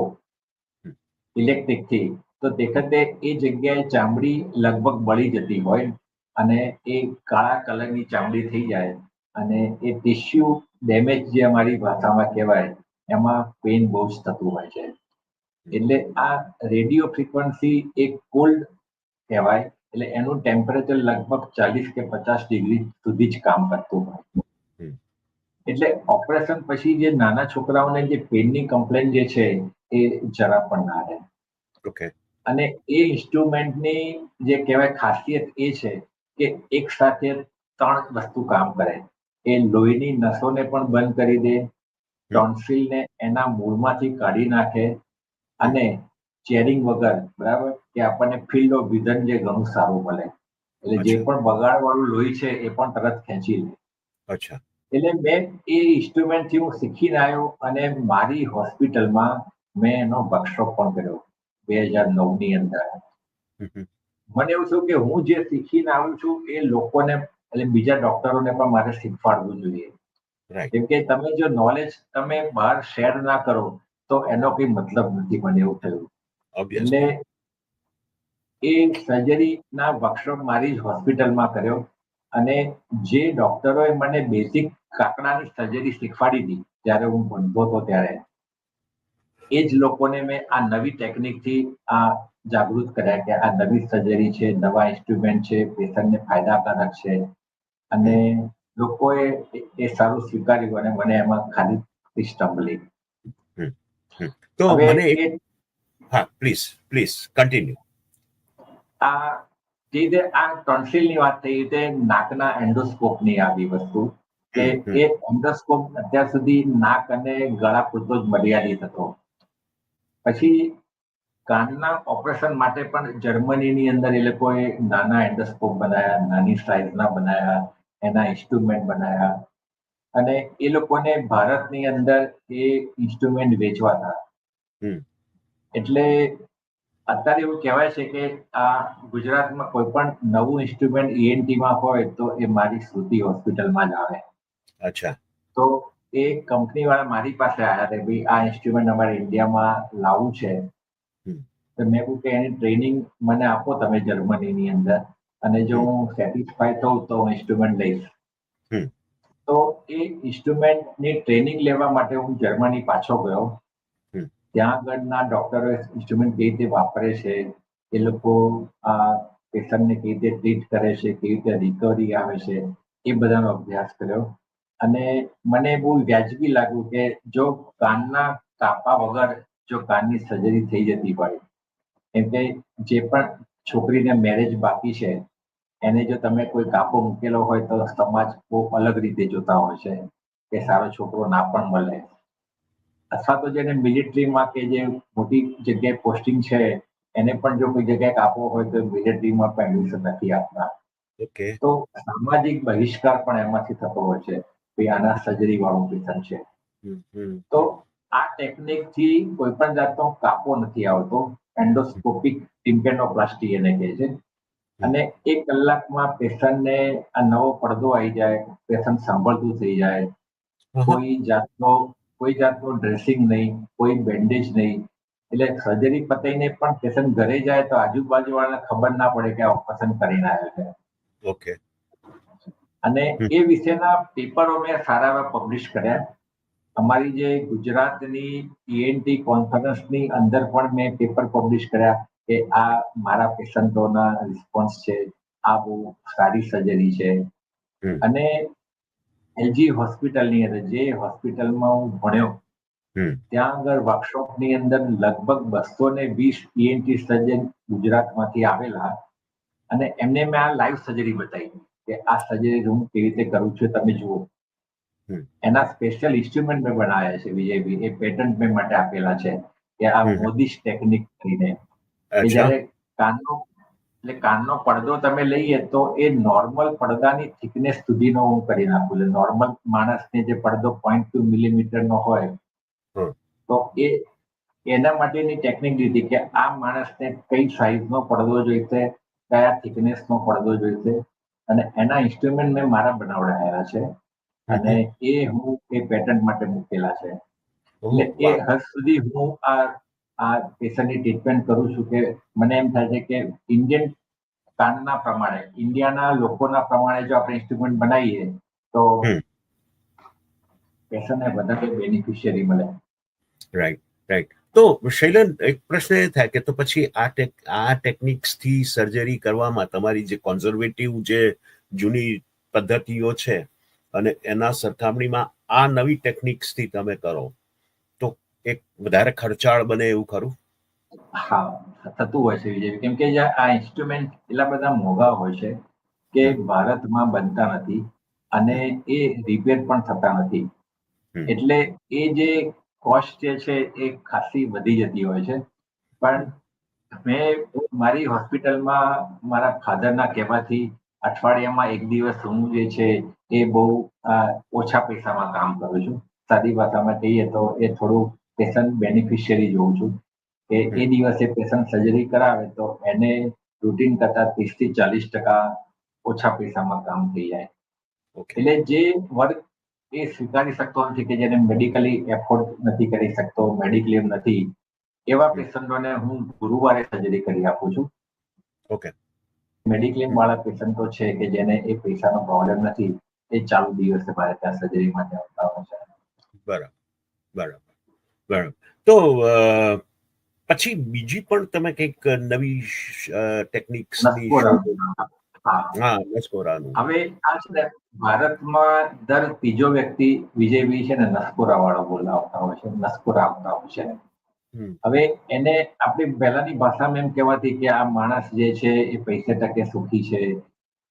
ઇલેક્ટ્રિકથી, તો દેખતે એ જગ્યાએ ચામડી લગભગ બળી જતી હોય અને એ કાળા કલરની ચામડી થઈ જાય અને એ ટિશ્યુ ડેમેજ જે અમારી ભાષામાં કહેવાય, એમાં પેઇન બહુ જ થતું હોય છે. એટલે આ રેડિયો ફ્રીક્વન્સી એક કોલ્ડ કહેવાય, એટલે એનું ટેમ્પરેચર લગભગ 40 કે 50 ડિગ્રી સુધી જ કામ કરતું હોય. એટલે ઓપરેશન પછી જે નાના છોકરાઓને જે પેઇનની કમ્પ્લેન જે છે એ જરા પણ ના રહે. ઓકે. અને એ ઇન્સ્ટ્રુમેન્ટની જે કહેવાય ખાસિયત એ છે કે એક સાથે 3 વસ્તુ કામ કરે. એ લોહીની નસોને પણ બંધ કરી દે, ટોન્સિલને એના મૂળમાંથી કાઢી નાખે અને ચેરિંગ વગર, બરાબર, કે આપણને ફિલ્ડ ઓફ વિઝન જે ઘણું સારું મળે. એટલે જે અચ્છા. પણ બગાડવાળું લોહી છે એ પણ તરત ખેંચી લે. અચ્છા. એટલે મેં એ ઇન્સ્ટ્રુમેન્ટથી હું શીખીને આવ્યો અને મારી હોસ્પિટલમાં મેં એનો વર્કશોપ પણ કર્યો 2009ની અંદર. મને એવું થયું કે હું જે શીખીને આવ્યો છું એ લોકોને એટલે બીજા ડોક્ટરોને પણ મારે શીખવાડવું જોઈએ. રાઈટ. કેમ કે તમે જો નોલેજ તમે બહાર શેર ના કરો તો એનો કઈ મતલબ નથી. મને એવું થયું. ઓબ્વિયસ. એટલે એ સર્જરીના વર્કશોપ મારી જ હોસ્પિટલમાં કર્યો અને જે ડોક્ટરોએ મને બેઝિક કાકડાની સર્જરી શીખવાડી હતી જ્યારે હું ભણતો હતો ત્યારે, એ જ લોકોને મેં આ નવી ટેકનિકથી આ જાગૃત કર્યા કે આ નવી સર્જરી છે, નવા ઇન્સ્ટ્રુમેન્ટ છે, પેશન્ટને ફાયદાકારક છે અને લોકોએ એ સારું સ્વીકાર્યું અને મને એમાં ખાલી સ્ટમ્પ મળી. તો હવે મને હા, પ્લીઝ પ્લીઝ કન્ટિન્યુ. આ જે રીતે આ ટોન્સિલની વાત થઈ રીતે નાકના એન્ડોસ્કોપની આવી વસ્તુ કે એ એન્ડોસ્કોપ અત્યાર સુધી નાક અને ગળા પૂરતો જ મર્યાદિત હતો. પછી કાનના ઓપરેશન માટે પણ જર્મનીની અંદર એ લોકોએ નાના એન્ડોસ્કોપ બનાવ્યા, નાની સાઇઝના બનાવ્યા, એના ઇન્સ્ટ્રુમેન્ટ બનાવ્યા અને એ લોકોને ભારતની અંદર એ ઇન્સ્ટ્રુમેન્ટ વેચવાતા. એટલે અત્યારે એવું કહેવાય છે કે આ ગુજરાતમાં કોઈ પણ નવું ઇન્સ્ટ્રુમેન્ટ ENTમાં હોય તો એ મારી શ્રુતિ હોસ્પિટલમાં જ આવે. અચ્છા. તો એ કંપની વાળા મારી પાસે આવ્યા કે ભાઈ આ ઇન્સ્ટ્રુમેન્ટ અમારે ઇન્ડિયામાં લાવવું છે. તો મેં કહ્યું કે એની ટ્રેનિંગ મને આપો તમે જર્મનીની અંદર અને જો હું સેટિસ્ફાય થઉં તો હું ઇન્સ્ટ્રુમેન્ટ લઈશ. તો એ ઇન્સ્ટ્રુમેન્ટની ટ્રેનિંગ લેવા માટે હું જર્મની પાછો ગયો. ત્યાં આગળના ડોક્ટરો ઇન્સ્ટ્રુમેન્ટ કેવી રીતે વાપરે છે, એ લોકો આ પેશન્ટને કેવી રીતે ટ્રીટ કરે છે, કેવી રીતે રિકવરી આવે છે, એ બધાનો અભ્યાસ કર્યો અને મને બહુ વ્યાજબી લાગ્યું કે જો કાનના કાપા વગર જો કાનની સર્જરી થઈ જતી હોય, કેમ કે જે પણ છોકરીને મેરેજ બાકી છે એને જો તમે કોઈ કાપો મૂકેલો હોય તો સમાજ બહુ અલગ રીતે જોતા હોય છે કે સારો છોકરો ના પણ મળે. અથવા તો જેને મિલિટરીમાં કે જે મોટી જગ્યાએ પોસ્ટિંગ છે એને પણ જો કોઈ જગ્યાએ કાપવો હોય તો મિલિટરીમાં પણ એડમિશન નથી આપતા. ઓકે. તો સામાજિક બહિષ્કાર પણ એમાંથી થતો હોય છે કે આના સર્જરી વાળું પેશન્ટ છે. તો આ ટેકનિકથી કોઈ પણ જાતનો કાપો નથી આવતો. એન્ડોસ્કોપિક ટિમ્પેનોપ્લાસ્ટી એને કહે છે અને 1 કલાકમાં પેશન્ટને આ નવો પડદો આવી જાય, પેશન્ટ સાંભળતું થઈ જાય, કોઈ જાતનો ડ્રેસિંગ નહીં, કોઈ બેન્ડેજ નહીં. એટલે સર્જરી પતાઈને પણ પેશન્ટ ઘરે જાય તો આજુબાજુ વાળાને ખબર ના પડે કે આ ઓપરેશન કરીને આવ્યો છે. ઓકે. અને એ વિશેના પેપરો મેં સારા એવા પબ્લિશ કર્યા. અમારી જે ગુજરાતની ENT કોન્ફરન્સની અંદર પણ મેં પેપર પબ્લિશ કર્યા કે આ મારા પેશન્ટોના રિસ્પોન્સ છે, આ બહુ સારી સર્જરી છે. અને એલજી હોસ્પિટલની અંદર, જે હોસ્પિટલમાં હું ભણ્યો, હમ. ત્યાં આગળ વર્કશોપની અંદર લગભગ 220 ENT સર્જન ગુજરાતમાંથી આવેલા, અને એમને મેં આ લાઈવ સર્જરી બતાવી કે આ સર્જરી હું કેવી રીતે કરું છું, તમે જુઓ. હમ. એના સ્પેશિયલ ઇન્સ્ટ્રુમેન્ટ મેં બનાવ્યા છે વિજયભાઈ, એ પેટન્ટ મેં માટે આપેલા છે કે આ હમ. મોદીશ ટેકનિક કરીને, કે અચ્છા. જ્યારે કાનનો પડદો તમે લઈએ તો એ નોર્મલ પડદાની થિકનેસ સુધીનો હું કરી નાખું. એટલે નોર્મલ માણસને જે પડદો 0.2 મિલીમીટરનો હોય, હમ. તો એના માટેની ટેકનિક લીધી કે આ માણસને કઈ સાઈઝનો પડદો જોઈશે, કયા થિકનેસનો પડદો જોઈશે, અને એના ઇન્સ્ટ્રુમેન્ટ મેં મારા બનાવડાયેલા છે, અને એ હું એ પેટન્ટ માટે મૂકેલા છે. ઓહ, એટલે એ વાહ. હદ સુધી હું આ પેશન્ટની ટ્રીટમેન્ટ કરું છું કે મને એમ થાય છે કે ઇન્ડિયન કાનના પ્રમાણે, ઇન્ડિયાના લોકોના પ્રમાણે જો આપણે ઇન્સ્ટ્રુમેન્ટ બનાવીએ તો હમ. પેશન્ટને વધારે બેનિફિશિયરી મળે. Right, right. તો શૈલેન, એક પ્રશ્ન એ થાય કે તો પછી આ ટેકનિક્સથી સર્જરી કરવામાં તમારી જે કોન્ઝર્વેટિવ જે જૂની પદ્ધતિઓ છે અને એના સરખામણીમાં આ નવી ટેકનિક્સથી તમે કરો તો એક વધારે ખર્ચાળ બને એવું ખરું? હા, થતું હોય છે વિજય, કેમ કે આ ઇન્સ્ટ્રુમેન્ટ એટલા બધા મોંઘા હોય છે કે ભારતમાં બનતા નથી, અને એ રિપેર પણ થતા નથી. હમ. એટલે એ જે કોસ્ટ જે છે એ ખાસી વધી જતી હોય છે. પણ મેં મારી હોસ્પિટલમાં મારા ફાધરના કહેવાથી અઠવાડિયામાં એક દિવસ હું જે છે એ બહુ ઓછા પૈસામાં કામ કરું છું. સાદી ભાષામાં કહીએ તો એ થોડું પેશન્ટ બેનિફિશિયરી જોઉં છું કે એ દિવસે પેશન્ટ સર્જરી કરાવે તો એને રૂટીન કરતા 30 થી 40% ઓછા પૈસામાં કામ થઈ જાય. ઓકે. એટલે જે વર્ક એ સ્વીકારી શકતો નથી, કે જેને મેડિકલી એફોર્ડ નથી કરી શકતો, મેડિક્લેમ નથી, એવા પેશન્ટોને હું ગુરુવારે સર્જરી કરી આપું છું. ઓકે. મેડિક્લેમ વાળા પેશન્ટો છે કે જેને એ પૈસાનો પ્રોબ્લેમ નથી, એ ચાલુ દિવસે મારે ત્યાં સર્જરી માટે આવતા હોય છે. બરાબર, બરાબર, બરાબર. તો પછી બીજી પણ તમે કંઈક નવી ટેકનિક્સની શોધ? હા, નસકોરાનું. હવે આ છે ને, ભારતમાં દર ત્રીજો વ્યક્તિ વિજયભાઈ છે ને નસકોરા વાળો બોલાવતા હોય છે, નસકોરા આવતા હોય છે. હવે એને આપણી પહેલાની ભાષામાં એમ કહેવાતી કે આ માણસ જે છે એ પૈસે ટકે સુખી છે,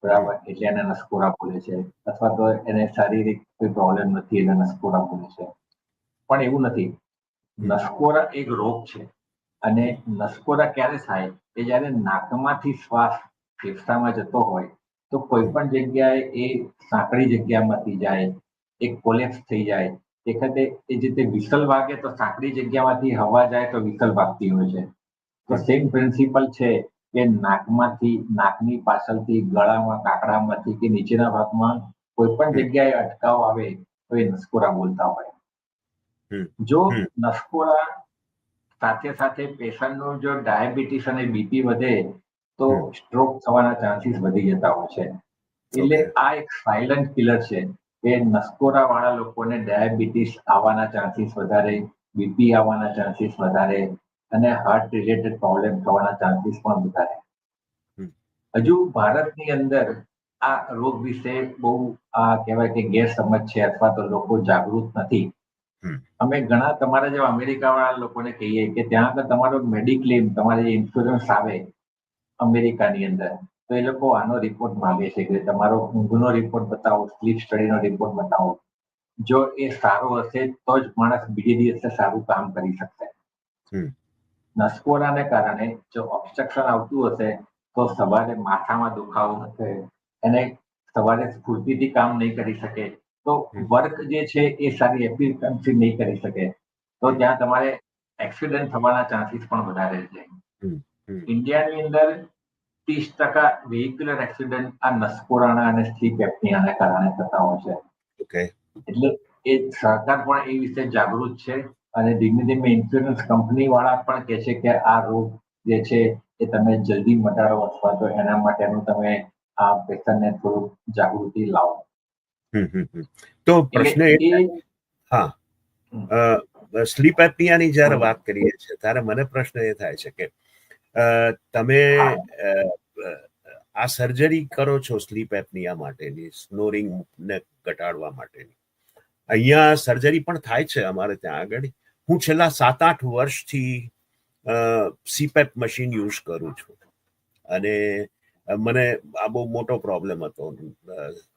બરાબર, એટલે એને નસકોરા બોલે છે, અથવા તો એને શારીરિક કોઈ પ્રોબ્લેમ નથી એટલે નસકોરા બોલે છે. પણ એવું નથી. નસકોરા એક રોગ છે, અને નસકોરા ક્યારે થાય કે જ્યારે નાકમાંથી શ્વાસ ફેફસામાં જતો હોય તો કોઈ પણ જગ્યાએ એ સાંકડી જગ્યામાંથી જાય, એ કોલેપ્સ થઈ જાય. વખતે એ જે તે વિસલ વાગે તો સાંકડી જગ્યામાંથી હવા જાય તો વિસલ વાગતી હોય છે. તો સેમ પ્રિન્સિપલ છે કે નાકમાંથી, નાકની પાછળથી, ગળામાં, કાકડામાંથી કે નીચેના ભાગમાં કોઈ પણ જગ્યાએ અટકાવ આવે તો એ નસકોરા બોલતા હોય. જો નસકોરા સાથે સાથે પેશન્ટનું જો ડાયાબિટીસ અને બીપી વધે તો સ્ટ્રોક થવાના ચાન્સીસ વધી જતા હોય છે. એટલે આ એક સાયલન્ટ કિલર છે કે નસકોરા વાળા લોકોને ડાયાબિટીસ આવવાના ચાન્સીસ વધારે, બીપી આવવાના ચાન્સીસ વધારે, અને હાર્ટ રિલેટેડ પ્રોબ્લેમ થવાના ચાન્સીસ પણ વધારે. હજુ ભારતની અંદર આ રોગ વિશે બહુ કહેવાય કે ગેરસમજ છે, અથવા તો લોકો જાગૃત નથી. અમે ઘણા તમારા જેવા અમેરિકા વાળા લોકોને કહીએ કે ત્યાં આગળ તમારો મેડિક્લેમ, તમારે જે ઇન્સ્યોરન્સ આવે અમેરિકાની અંદર, તો એ લોકો આનો રિપોર્ટ માંગે છે કે તમારો ઊંઘનો રિપોર્ટ બતાવો, સ્લીપ સ્ટડીનો રિપોર્ટ બતાવો. જો એ સારો હશે તો જ માણસ બીજે દિવસે સારું કામ કરી શકશે. નસકોરાને કારણે જો ઓબ્સ્ટ્રક્શન આવતું હશે તો સવારે માથામાં દુખાવો હશે, એને સવારે સ્ફૂર્તિથી કામ નહીં કરી શકે, તો વર્ક જે છે એ સારી એફિશિયન્સી નહીં કરી શકે, તો ત્યાં તમારે એક્સિડન્ટ થવાના ચાન્સીસ પણ વધારે છે. ઇન્ડિયાની અંદર 30% વેહિક્યુલર એક્સિડન્ટ આ નસકોરાના અને સ્લીપ એપ્નિયાના કારણે થતા હોય છે. એટલે એ સરકાર પણ એ વિશે જાગૃત છે, અને ધીમે ધીમે ઇન્સ્યોરન્સ કંપની વાળા પણ કહે છે કે આ રોગ જે છે એ તમે જલ્દી મટાડો, અથવા તો એના માટેનું તમે આ પેશન્ટને થોડુંક જાગૃતિ લાવો. તો પ્રશ્ન એ હા, સ્લીપ એપ્નિયાની જ્યારે વાત કરીએ છીએ ત્યારે મને પ્રશ્ન એ થાય છે કે તમે આ સર્જરી કરો છો સ્લીપ એપનિયા માટેની, સ્નોરિંગ ને ઘટાડવા માટેની, અહીંયા સર્જરી પણ થાય છે અમારે ત્યાં આગળ. હું છેલ્લા 7-8 વર્ષથી સીપેપ મશીન યુઝ કરું છું અને મને આ બહુ મોટો પ્રોબ્લેમ હતો.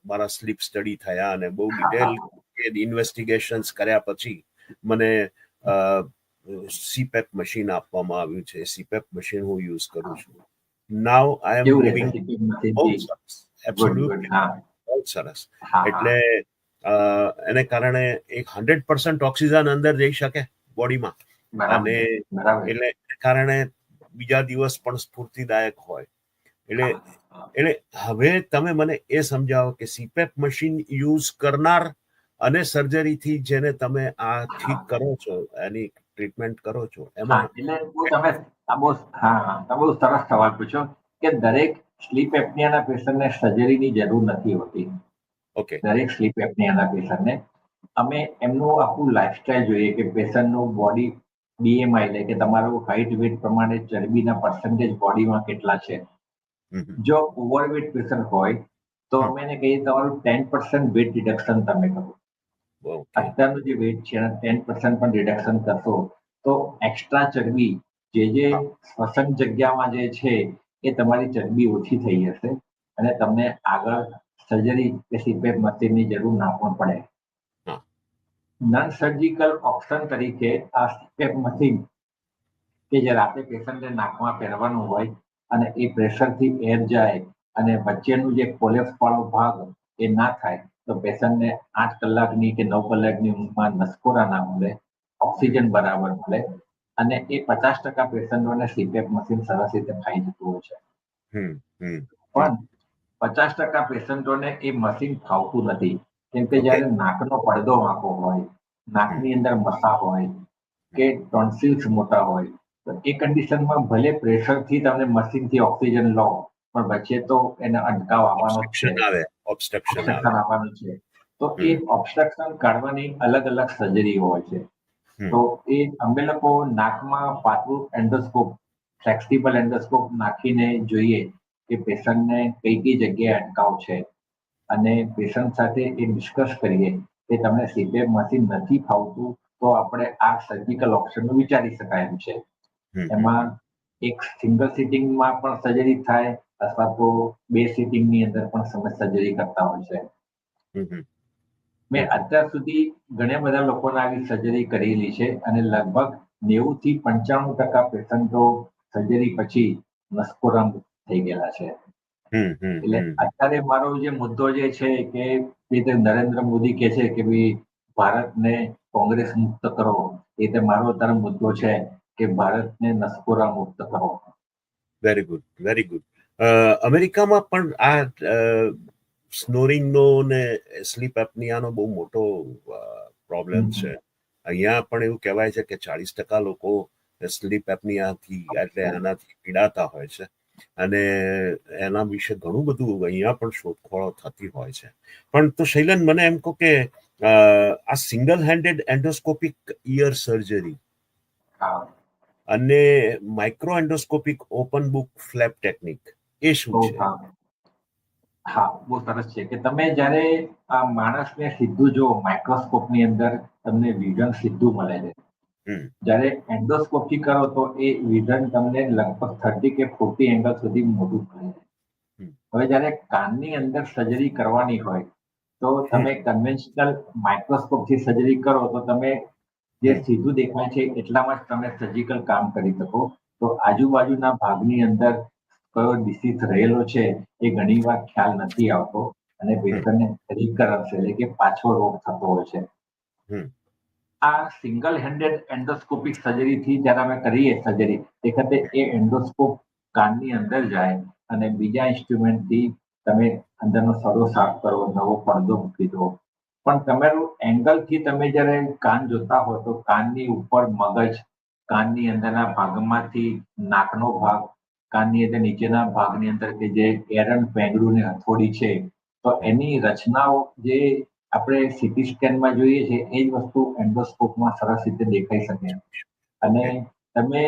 મારા સ્લીપ સ્ટડી થયા અને બહુ ડિટેલ ઇન્વેસ્ટિગેશન્સ કર્યા પછી મને સીપેપ મશીન આપવામાં આવ્યું છે. સીપેપ મશીન હું યુઝ કરું છું. નાવ આઈ એમ લિવિંગ. બહુ સરસ, એબ્સોલ્યુટલી બહુ સરસ. એટલે એને કારણે એક 100% ઓક્સિજન અંદર જઈ શકે બોડીમાં અને એટલે કારણે બીજા દિવસ પણ સ્ફૂર્તિદાયક હોય. એટલે હવે તમે મને એ સમજાવો કે સીપેપ મશીન યુઝ કરનાર અને સર્જરીથી જેને તમે આ ઠીક કરો છો, એની ટ્રીટમેન્ટ કરો છો, એમાં એટલે તમે બહુ સરસ સવાલ પૂછો કે દરેક સ્લીપ એપનિયાના પેશન્ટને સર્જરીની જરૂર નથી હોતી. ઓકે, દરેક સ્લીપ એપનિયાના પેશન્ટને અમે એમનું આખું લાઈફસ્ટાઈલ જોઈએ કે પેશન્ટનું બોડી BMI એટલે કે તમારું હાઇટ વેટ પ્રમાણે ચરબીના પર્સન્ટેજ બોડીમાં કેટલા છે. જો ઓવરવેટ પેશન્ટ હોય તો અમે એને કહીએ તમારું 10% વેટ રિડક્શન તમે કરો. અત્યારનું જે વેટ છે એના 10% પણ રિડક્શન કરશો તો એક્સ્ટ્રા ચરબી જે શ્વસન જગ્યામાં જે છે એ તમારી ચરબી ઓછી થઈ જશે અને તમને આગળ સર્જરી કે સીપેપ મશીનની જરૂર ના પણ પડે. નોન સર્જિકલ ઓપ્શન તરીકે આ સીપેપ મશીન કે જે રાતે પેશન્ટને નાકમાં પહેરવાનું હોય અને એ પ્રેશરથી એર જાય અને વચ્ચેનું જે કોલેપ્સ વાળો ભાગ એ ના થાય તો પેશન્ટને 8 કલાકની કે 9 કલાકની ઊંઘમાં નસકોરા ના મળે, ઓક્સિજન બરાબર મળે અને એ 50% પેશન્ટોને સીપેપ મશીન સરસ રીતે ખાઈ જતું હોય છે. પણ 50% પેશન્ટોને એ મશીન ફાવતું નથી કેમ કે જયારે નાકનો પડદો વાંકો હોય, નાકની અંદર મસા હોય કે ટોન્સિલ્સ મોટા હોય તો એ કન્ડિશનમાં ભલે પ્રેશરથી તમે મશીનથી ઓક્સિજન લો પણ વચ્ચે તો એને અટકાવ આવવાનો છે, ઓબ્સ્ટ્રક્શન આવવાનું છે. તો એ ઓબ્સ્ટ્રક્શન કાઢવાની અલગ અલગ સર્જરી હોય છે. તો એ અમે લોકો નાકમાં પાતળું એન્ડોસ્કોપ, ફ્લેક્સિબલ એન્ડોસ્કોપ નાખીને જોઈએ કે પેશન્ટને કઈ કઈ જગ્યાએ અટકાવ છે અને પેશન્ટ સાથે એ ડિસ્કસ કરીએ કે તમને સીપેપ મશીન નથી ફાવતું તો આપણે આ સર્જિકલ ઓપ્શનનું વિચારી શકાય એમ છે. એમાં એક સિંગલ સિટિંગમાં પણ સર્જરી થાય અથવા તો 2 સિટિંગની અંદર પણ તમે સર્જરી કરતા હોય છે. મેં અત્યાર સુધી ઘણા બધા લોકોને આવી સર્જરી કરેલી છે અને લગભગ 90 થી 95% પેશન્ટો સર્જરી પછી નસકોરા થઈ ગયેલા છે. એટલે અત્યારે મારો જે મુદ્દો જે છે કે નરેન્દ્ર મોદી કહે છે કે ભાઈ ભારતને કોંગ્રેસ મુક્ત કરો, એ મારો અત્યારે મુદ્દો છે કે ભારતને નસકોરા મુક્ત કરો. Very good, very good. અમેરિકામાં પણ આ સ્નોરિંગનો ને સ્લીપ એપનિયાનો બહુ મોટો પ્રોબ્લેમ છે. અહીંયા પણ એવું કહેવાય છે કે 40% લોકો સ્લીપ એપનિયાથી એટલે આનાથી પીડાતા હોય છે અને એના વિશે ઘણું બધું અહીંયા પણ શોધખોળો થતી હોય છે. પણ તો શૈલેન મને એમ કહો કે આ single handed endoscopic ear surgery અને micro endoscopic open book flap technique એ શું છે? હા, બહુ સરસ છે કે તમે જ્યારે આ માણસને સીધું જો માઇક્રોસ્કોપની અંદર તમને વિઝન સીધું મળે છે. જ્યારે એન્ડોસ્કોપી કરો તો એ વિઝન તમને લગભગ 30 કે 40 એંગલ સુધી મોટું મળે છે. હવે જ્યારે કાનની અંદર સર્જરી કરવાની હોય તો તમે કન્વેન્શનલ માઇક્રોસ્કોપથી સર્જરી કરો તો તમે જે સીધું દેખાય છે એટલામાં જ તમે સર્જિકલ કામ કરી શકો. તો આજુબાજુના ભાગની અંદર કયો ડિસીઝ રહેલો છે એ ઘણી વાર ખ્યાલ નથી આવતો અને પેશન્ટને રિકરન્સ એટલે કે પાછો રોગ થતો હોય છે. આ સિંગલ હેન્ડેડ એન્ડોસ્કોપિક સર્જરીથી જ્યારે અમે કરીએ સર્જરી તે વખતે એ એન્ડોસ્કોપ કાનની અંદર જાય અને બીજા ઇન્સ્ટ્રુમેન્ટથી તમે અંદરનો સડો સાફ કરો, નવો પડદો મૂકી દો. પણ તમારું એંગલથી તમે જ્યારે કાન જોતા હો તો કાનની ઉપર મગજ, કાનની અંદરના ભાગમાંથી નાકનો ભાગ, કાનની અંદર નીચેના ભાગની અંદર કે જે એરન પેંગડું ને હથોડી છે તો એની રચનાઓ જે આપણે સીટી સ્કેનમાં જોઈએ છે એ જ વસ્તુ એન્ડોસ્કોપમાં સરસ રીતે દેખાઈ શકે અને તમે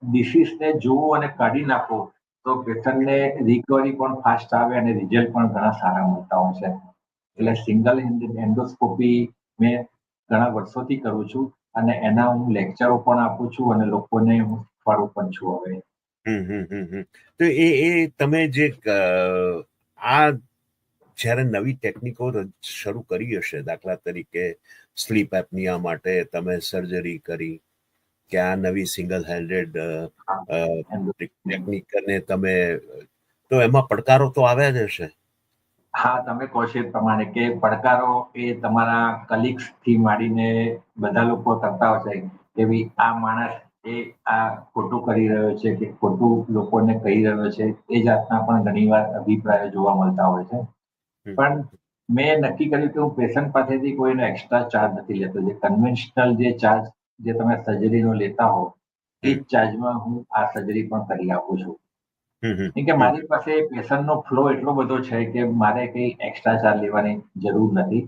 ડિસીઝને જુઓ અને કાઢી નાખો તો પેશન્ટને રિકવરી પણ ફાસ્ટ આવે અને રિઝલ્ટ પણ ઘણા સારા મળતા હોય છે. એટલે સિંગલ એન્ડોસ્કોપી મેં ઘણા વર્ષોથી કરું છું અને એના હું લેક્ચરો પણ આપું છું અને લોકોને હું શીખવાડું પણ છું હવે. તો એ તમે જે આ જ્યારે નવી ટેકનિકો શરૂ કરી હશે, દાખલા તરીકે સ્લીપ એપનિયા માટે તમે સર્જરી કરી કે આ નવી સિંગલ હેન્ડેડ ટેકનિકને તમે, તો એમાં પડકારો તો આવ્યા જ હશે. હા, તમે કહો છો એ પ્રમાણે કે પડકારો એ તમારા કલીગ્સ થી માંડીને બધા લોકો કરતા હોય છે એવી આ માણસ એ આ ખોટું કરી રહ્યો છે કે ખોટું લોકોને કહી રહ્યો છે, એ જાતના પણ ઘણીવાર અભિપ્રાયો જોવા મળતા હોય છે. પણ મેં નક્કી કર્યું કે હું પેશન્ટ પાસેથી કોઈનો એક્સ્ટ્રા ચાર્જ નથી લેતો. જે કન્વેન્શનલ જે ચાર્જ જે તમે સર્જરીનો લેતા હો એ જ ચાર્જમાં હું આ સર્જરી પણ કરી આપું છું. કેમ કે મારી પાસે પેશન્ટનો ફ્લો એટલો બધો છે કે મારે કઈ એક્સ્ટ્રા ચાર્જ લેવાની જરૂર નથી.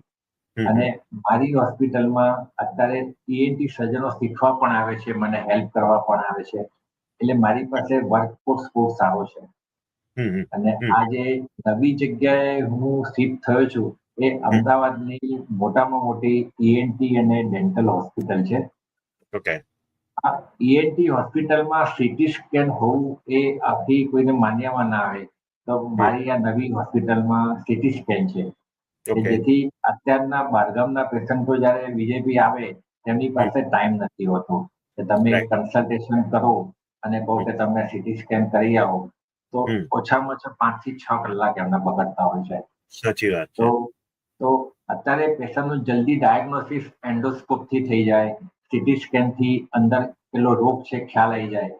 અને મારી હોસ્પિટલમાં અત્યારે ENT સર્જનો શીખવા પણ આવે છે, મને હેલ્પ કરવા પણ આવે છે. એટલે મારી પાસે વર્કફોર્સ બહુ સારો છે. અને આ જે નવી જગ્યાએ હું શિફ્ટ થયો છું એ અમદાવાદની મોટામાં મોટી ENT અને ડેન્ટલ હોસ્પિટલ છે. ઓકે. આ ENT હોસ્પિટલમાં સીટી સ્કેન હોવું એ આખી કોઈને માન્યમાં ના આવે. તો મારી આ નવી હોસ્પિટલમાં સીટી સ્કેન છે. કે જેથી અત્યારના બહારગામના પેશન્ટો જયારે બીજેપી આવે તેમની પાસે ટાઈમ નથી હોતો કે તમે કન્સલ્ટેશન કરો અને કહો કે તમે સીટી સ્કેન કરી આવો, તો ઓછામાં ઓછા 5 થી 6 કલાક એમને બગડતા હોય છે. સાચી વાત છે. તો અત્યારે પેશન્ટનું જલ્દી ડાયગ્નોસિસ એન્ડોસ્કોપ થી થઈ જાય, સીટી સ્કેન થી અંદર પેલો રોગ છે ખ્યાલ આવી જાય,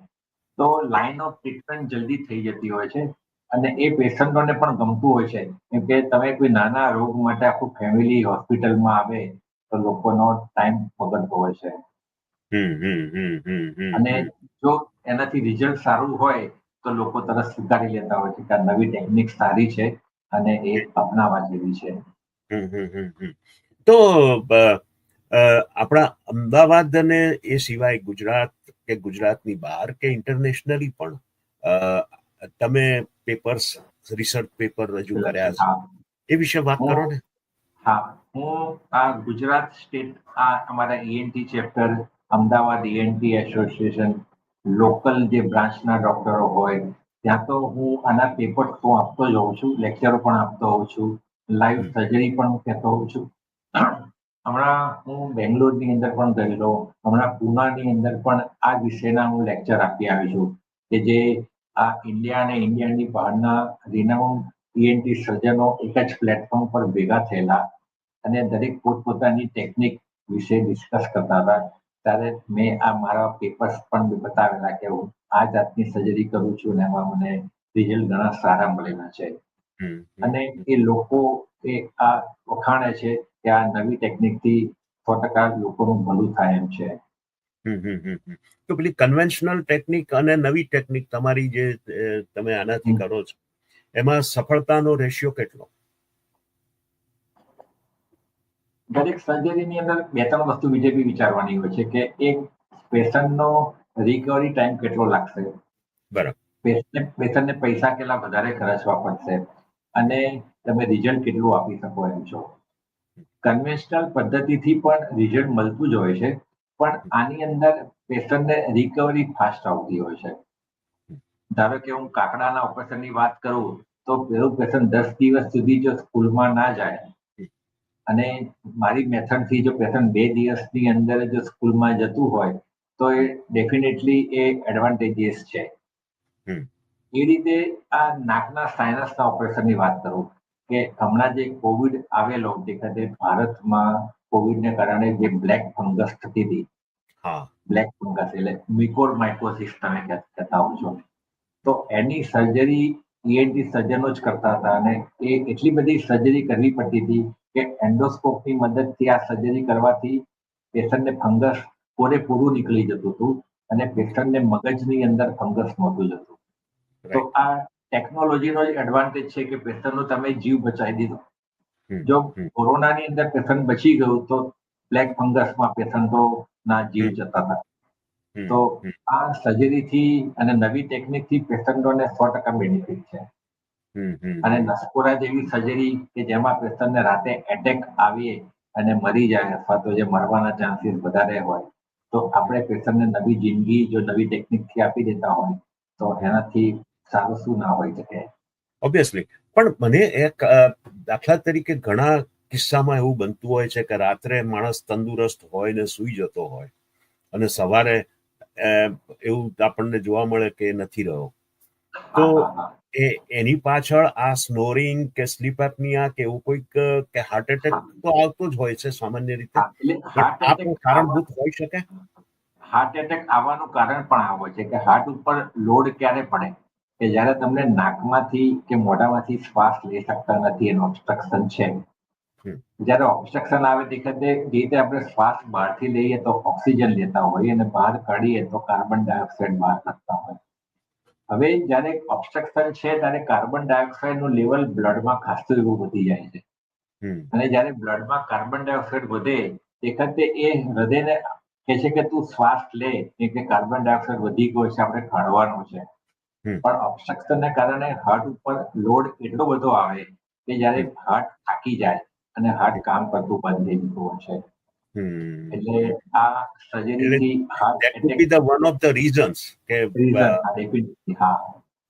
તો લાઇન ઓફ ટ્રીટમેન્ટ જલ્દી થઈ જતી હોય છે. અને એ પેશન્ટોને પણ ગમતું હોય છે કેમ કે તમે કોઈ નાના રોગ માટે આખું ફેમિલી હોસ્પિટલમાં આવે તો લોકોનો ટાઈમ બગડતો હોય છે. અને જો એનાથી રિઝલ્ટ સારું હોય તો લોકો તરત સ્વીકારી લેતા હોય છે કે આ નવી ટેકનિક સારી છે અને એ અપનાવવા જેવી છે. તો આપણા અમદાવાદ અને એ સિવાય ગુજરાત કે ગુજરાતની બહાર કે ઇન્ટરનેશનલી પણ તમે પેપર્સ, રિસર્ચ પેપર રજૂ કર્યા છે, એ વિશે વાત કરો ને. હા, હું આ ગુજરાત સ્ટેટ આ અમારા ENT chapter, Ahmedabad ENT association, local જે બ્રાન્ચના ડોક્ટરો હોય ત્યાં તો હું આના પેપર્સ તો આપતો જ હોઉં છું, લેક્ચરો પણ આપતો હોઉં છું, લાઈવ સર્જરી પણ હું કહેતો હોઉં છું. હમણાં હું બેંગ્લોરની અંદર પણ ગયેલો, હમણાં પૂનાની અંદર પણ આ વિષયના હું લેક્ચર આપી આવી છું કે જે આ ઇન્ડિયા અને ઇન્ડિયાની બહારના રિનાઉન્ડ ENT સર્જનો એક જ પ્લેટફોર્મ પર ભેગા થયેલા અને દરેક પોતપોતાની ટેકનિક વિશે ડિસ્કસ કરતા હતા. ત્યારે મેં આ મારા પેપર્સ પણ બતાવેલા કે હું આ જાતની સર્જરી કરું છું અને એમાં મને રિઝલ્ટ ઘણા સારા મળેલા છે. અને એ લોકો એ આ વખાણે છે કે આ નવી ટેકનિકથી 100% લોકોનું ભલું થાય એમ છે. તો પેલી કન્વેન્શનલ ટેકનિક અને નવી ટેકનિક તમારી જે તમે આનાથી કરો છો એમાં સફળતાનો રેશિયો કેટલો? દરેક સર્જરીની અંદર 2-3 વસ્તુ બીજે બી વિચારવાની હોય છે કે એક પેશન્ટનો રિકવરી ટાઈમ કેટલો લાગશે, બરાબર, પેશન્ટને પૈસા કેટલા વધારે ખર્ચવા પડશે અને તમે રિઝલ્ટ કેટલું આપી શકો એમ છો. કન્વેન્શનલ પદ્ધતિથી પણ રિઝલ્ટ મળતું જ હોય છે, પણ આની અંદર પેશન્ટને રિકવરી ફાસ્ટ આવતી હોય છે. ધારો કે હું કાકડાના ઓપરેશનની વાત કરું તો પેલું પેશન્ટ 10 દિવસ સુધી જો સ્કૂલમાં ના જાય અને મારી મેથડથી જો પેશન્ટ 2 દિવસની અંદર જો સ્કૂલમાં જતું હોય તો એ ડેફિનેટલી એ એડવાન્ટેજીસ છે. એ રીતે આ નાકના સાયનસના ઓપરેશનની વાત કરું કે હમણાં જે કોવિડ આવેલો દેખાતે ભારતમાં કોવિડને કારણે જે બ્લેક ફંગસ થતી હતી, બ્લેક ફંગસ એટલે મ્યુકોરમાઇકોસિસ તમે કહેતા હો છો, તો એની સર્જરી ENT સર્જનો જ કરતા હતા અને એ એટલી બધી સર્જરી કરવી પડતી હતી કે એન્ડોસ્કોપની મદદથી આ સર્જરી કરવાથી પેશન્ટને ફંગસ પૂરેપૂરું નીકળી જતું હતું અને પેશન્ટને મગજની અંદર ફંગસ નહોતું જતું. તો આ ટેકનોલોજીનો જ એડવાન્ટેજ છે કે પેશન્ટનો તમે જીવ બચાવી દીધો. જો કોરોનાની અંદર પેશન્ટ બચી ગયું તો બ્લેક ફંગસમાં પેશન્ટોના જીવ જતા હતા. હમ, તો હમ, આ સર્જરીથી અને નવી ટેકનિકથી પેશન્ટોને 100% બેનિફિટ છે. હમ, હમ, અને હમ. નસકોરા જેવી સર્જરી કે જેમાં પેશન્ટને રાતે એટેક આવી અને મરી જાય અથવા તો જે મરવાના ચાન્સીસ વધારે હોય, તો આપણે પેશન્ટને નવી જિંદગી જો નવી ટેકનિકથી આપી દેતા હોય તો એનાથી સારું શું ના હોઈ શકે. ઓબ્વિયસલી. પણ મને એક દાખલા તરીકે ઘણા કિસ્સામાં એવું બનતું હોય છે કે રાત્રે માણસ તંદુરસ્ત હોય ને સૂઈ જતો હોય અને સવારે એવું આપણને જોવા મળે કે નથી રહ્યો. તો હા હા હા એની પાછળ આ સ્નોરિંગ કે સ્લીપ એપનિયા કે એવું કોઈક કે હાર્ટ એટેક તો આવતો જ હોય છે સામાન્ય રીતે, હા એટલે પણ આ પણ કારણભૂત હોઈ શકે. હાર્ટ એટેક આવવાનું કારણ પણ આવો છે કે હાર્ટ ઉપર લોડ ક્યારે પડે કે જ્યારે તમને નાકમાંથી કે મોઢામાંથી શ્વાસ લઈ શકતા નથી, એનું ઓબ્સ્ટ્રક્શન છે. હમ, જ્યારે ઓબ્સ્ટ્રક્શન આવે તે વખતે જે રીતે આપણે શ્વાસ બહારથી લઈએ તો ઓક્સિજન લેતા હોઈએ અને બહાર કાઢીએ તો કાર્બન ડાયોક્સાઇડ બહાર કાઢતા હોય. હવે જ્યારે ઓબ્સ્ટ્રક્શન છે ત્યારે કાર્બન ડાયોક્સાઇડનું લેવલ બ્લડમાં ખાસું એવું વધી જાય છે. હમ, અને જ્યારે બ્લડમાં કાર્બન ડાયોક્સાઇડ વધે તે વખતે એ હૃદયને કહે છે કે તું શ્વાસ લે, કે કાર્બન ડાયોક્સાઇડ વધી ગયો છે, આપણે કાઢવાનું છે. હમ, પણ ઓબ્સ્ટ્રક્શનને કારણે હાર્ટ ઉપર લોડ એટલો બધો આવે કે જ્યારે હમ, હાર્ટ થાકી જાય અને હાર્ટ કામ કરતું બંધ થઈ જતું હોય છે. હમ. એટલે આ એટલે સર્જરીથી heart that could attack be the one of the reasons કે રીઝન ડેફિનેટલી હા.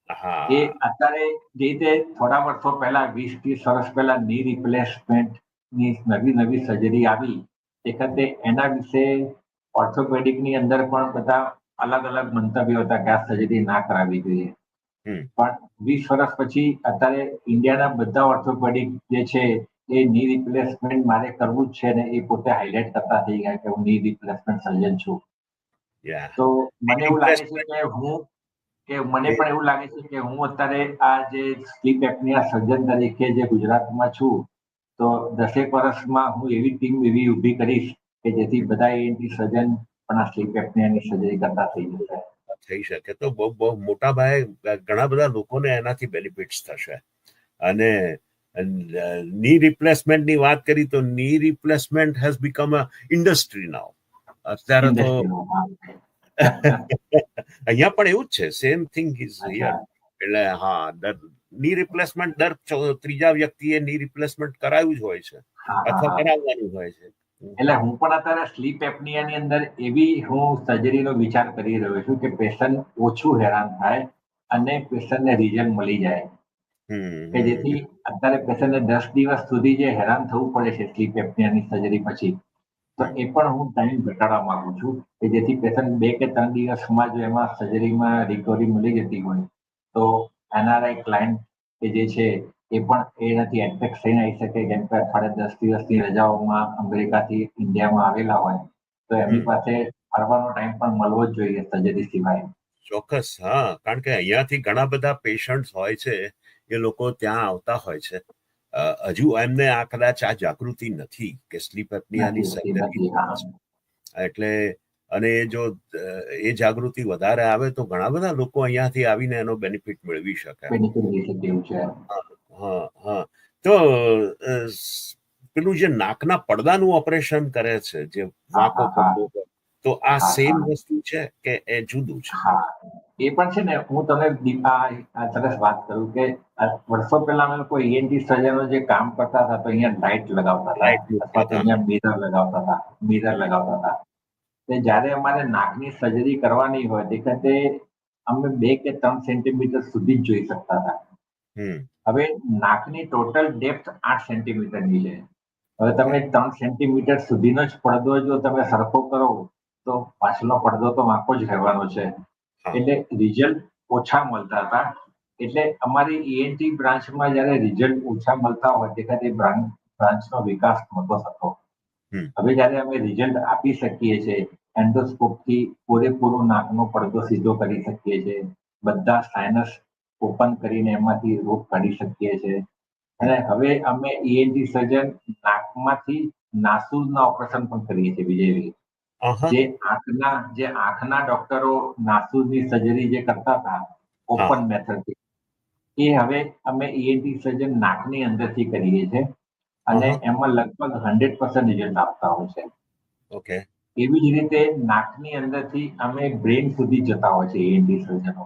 એ હા. અત્યારે જે રીતે થોડા વર્ષો પહેલા 20-30 વર્ષ પહેલા ની રિપ્લેસમેન્ટ ની નવી નવી સર્જરી આવી તે વખતે એના વિશે ઓર્થોપેડિક ની અંદર પણ બધા અલગ અલગ મંતવ્યો હતા કે આ સર્જરી ના કરાવવી જોઈએ. હમ, પણ 20 વર્ષ પછી અત્યારે ઇન્ડિયાના બધા ઓર્થોપેડિક જે છે એ ની રિપ્લેસમેન્ટ મારે કરવું જ છે ને એ પોતે હાઇલાઇટ કરતા થઈ ગયા કે હું ની રિપ્લેસમેન્ટ સર્જન છું. yeah. તો મને એવું લાગે છે Replacement કે મને પણ એવું લાગે છે કે હું અત્યારે આ જે સ્લીપ એપનિયા સર્જન તરીકે જે ગુજરાતમાં છું તો 10 વર્ષમાં હું એવી ટીમ એવી ઊભી કરીશ કે જેથી બધા એએનટી સર્જન પણ આ સ્લીપ એપનિયાની સર્જરી કરતા થઈ જશે. થઈ શકે તો બહુ બહુ મોટા ભાઈ ઘણા બધા લોકોને એનાથી બેનિફિટ્સ થશે. અને ની રિપ્લેસમેન્ટની વાત કરી તો knee replacement has become a industry now. અત્યારે તો ઇન્ડસ્ટ્રીમાં અહીંયા પણ એવું જ છે, સેમ થિંગ ઇઝ હિયર. અચ્છા એટલે હા, ની રિપ્લેસમેન્ટ ત્રીજા વ્યક્તિએ ની રિપ્લેસમેન્ટ કરાવ્યું જ હોય છે હા હા અથવા હા કરાવવાનું હોય છે. એટલે હું પણ અત્યારે સ્લીપ એપનિયાની અંદર એવી હું સર્જરીનો વિચાર કરી રહ્યો છું કે પેશન્ટ ઓછું હેરાન થાય અને પેશન્ટને રિઝલ્ટ મળી જાય. હમ, કે હમ, જેથી અત્યારે પેશન્ટને 10 દિવસ સુધી જે હેરાન થવું પડે છે સ્લીપ એપનિયાની સર્જરી પછી, તો હમ. એ પણ હું ટાઈમ ઘટાડવા માંગુ છું કે જેથી પેશન્ટ 2 કે 3 દિવસમાં જો એમાં સર્જરીમાં રિકવરી મળી જતી હોય તો એનઆરઆઈ ક્લાયન્ટ કે જે છે એ પણ એનાથી એટ્રેક્ટ થઈને આવી શકે. કેમ કે અઠવાડિયે 10 દિવસની રજાઓમાં અમેરિકાથી ઇન્ડિયામાં આવેલા હોય તો એમની હમ. પાસે ફરવાનો ટાઈમ પણ મળવો જ જોઈએ સર્જરી સિવાય. ચોક્કસ. હા, કારણ કે અહીંયાથી ઘણા બધા પેશન્ટ હોય છે, એ લોકો ત્યાં આવતા હોય છે. હજુ એમને આ કદાચ આ જાગૃતિ નથી કે સ્લીપ એપનિયાની નથી હોતી સર્જરી નથી હા એટલે અને જો એ જાગૃતિ વધારે આવે તો ઘણા બધા લોકો અહીંયાથી આવીને એનો બેનિફિટ મેળવી શકે. બેનિફિટ લઈ શકે એવું છે. હા, હા. તો પેલું જે નાકના પડદાનું ઓપરેશન કરે છે, જે હા વાંકો હા હા પડદો હોય, તો આ હા સેમ હા વસ્તુ છે કે એ જુદું છે? હા એ પણ છે ને. હું તમને સરસ વાત કરું કે વર્ષો પહેલા અમે લોકો ઈએનટી સર્જનો જે કામ કરતા હતા તો અહીંયા લાઇટ લગાવતા હતા લાઈટ મૂકતા અથવા તો હતા. અહીંયા મિરર લગાવતા હતા. તે જ્યારે અમારે નાકની સર્જરી કરવાની હોય તે વખતે અમે 2 કે 3 સેન્ટીમીટર સુધી જ જોઈ શકતા હતા. હમ, હવે નાકની ટોટલ ડેપ્થ 8 સેન્ટીમીટરની છે. હવે ઓકે. તમે 3 સેન્ટીમીટર સુધીનો જ પડદો જો તમે સરખો કરો તો પાછળનો પડદો તો વાંકો જ રહેવાનો છે. હા. એટલે રિઝલ્ટ ઓછા મળતા હતા. એટલે અમારી ઈએનટી બ્રાન્ચમાં જ્યારે રિઝલ્ટ ઓછા મળતા હોય તે વખતે બ્રાન્ચનો વિકાસ થતો હતો. હમ, હવે જ્યારે અમે રિઝલ્ટ આપી શકીએ છીએ, એન્ડોસ્કોપથી પૂરેપૂરો નાકનો પડદો સીધો કરી શકીએ છીએ, બધા સાઇનસ ઓપન કરીને એમાંથી રોગ કાઢી શકીએ છીએ. હમ. અને હવે અમે ઈએનટી સર્જન નાકમાંથી નાસુરના ઓપરેશન પણ કરીએ છીએ વિજયભાઈ. આહા. જે આંખના ડોક્ટરો નાસુરની સર્જરી જે કરતા હતા હા. ઓપન મેથડથી, એ હવે અમે ઈએનટી સર્જન નાકની અંદરથી કરીએ છીએ અને આહા. એમાં લગભગ 100% રિઝલ્ટ આપતા હોય છે. ઓકે. એવી જ રીતે નાકની અંદરથી અમે બ્રેન સુધી જતા હોય છે એએનટી સર્જનો,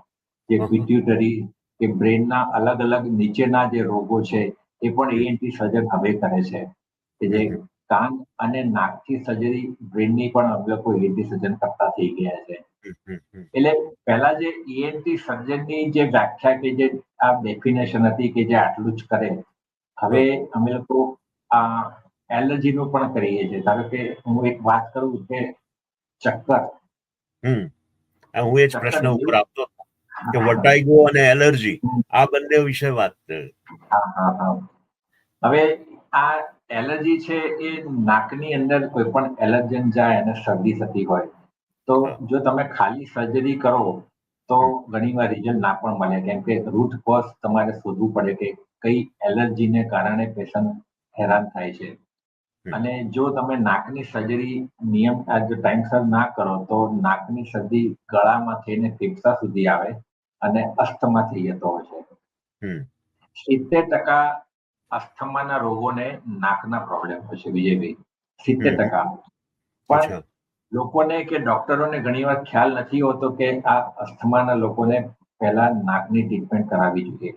જે પિટ્યુટરી કે બ્રેનના અલગ અલગ નીચેના જે રોગો છે એ પણ એએનટી સર્જન હવે કરે છે, કે જે કાન અને નાકથી સર્જરી બ્રેનની પણ અમે લોકો એએનટી સર્જન કરતા થઈ ગયા છે. એટલે પહેલા જે ઈએનટી સર્જનની જે વ્યાખ્યા કે જે આ ડેફિનેશન હતી કે જે આટલું જ કરે, હવે અમે લોકો આ એલર્જીનું પણ કરીએ છીએ. ધારો કે હું એક વાત કરું કે ચક્કર હું એ જ પ્રશ્ન ઉપર ચક્કર આવતો હતો કે વર્ટાઇગો અને એલર્જી આ બંને વિશે વાત હા હા હા. હવે આ એલર્જી છે એ નાકની અંદર કોઈ પણ એલર્જન જાય અને શરદી થતી હોય તો જો તમે ખાલી સર્જરી કરો તો ઘણીવાર રિઝલ્ટ ના પણ મળે, કેમ કે રૂટ કોઝ તમારે શોધવું પડે કે કઈ એલર્જીને કારણે પેશન્ટ હેરાન થાય છે. અને જો તમે નાકની સર્જરી નિયમ જો ટાઈમસર ના કરો તો નાકની સર્જરી ગળામાં થઈને ફેફસા સુધી આવે અને અસ્થમા થઈ જતો હોય છે. 70% અસ્થમાના રોગોને નાકના પ્રોબ્લેમ હોય છે વિજયભાઈ, 70%. પણ લોકોને કે ડોક્ટરોને ઘણીવાર ખ્યાલ નથી હોતો કે આ અસ્થમાના લોકોને પહેલા નાકની ટ્રીટમેન્ટ કરાવવી જોઈએ.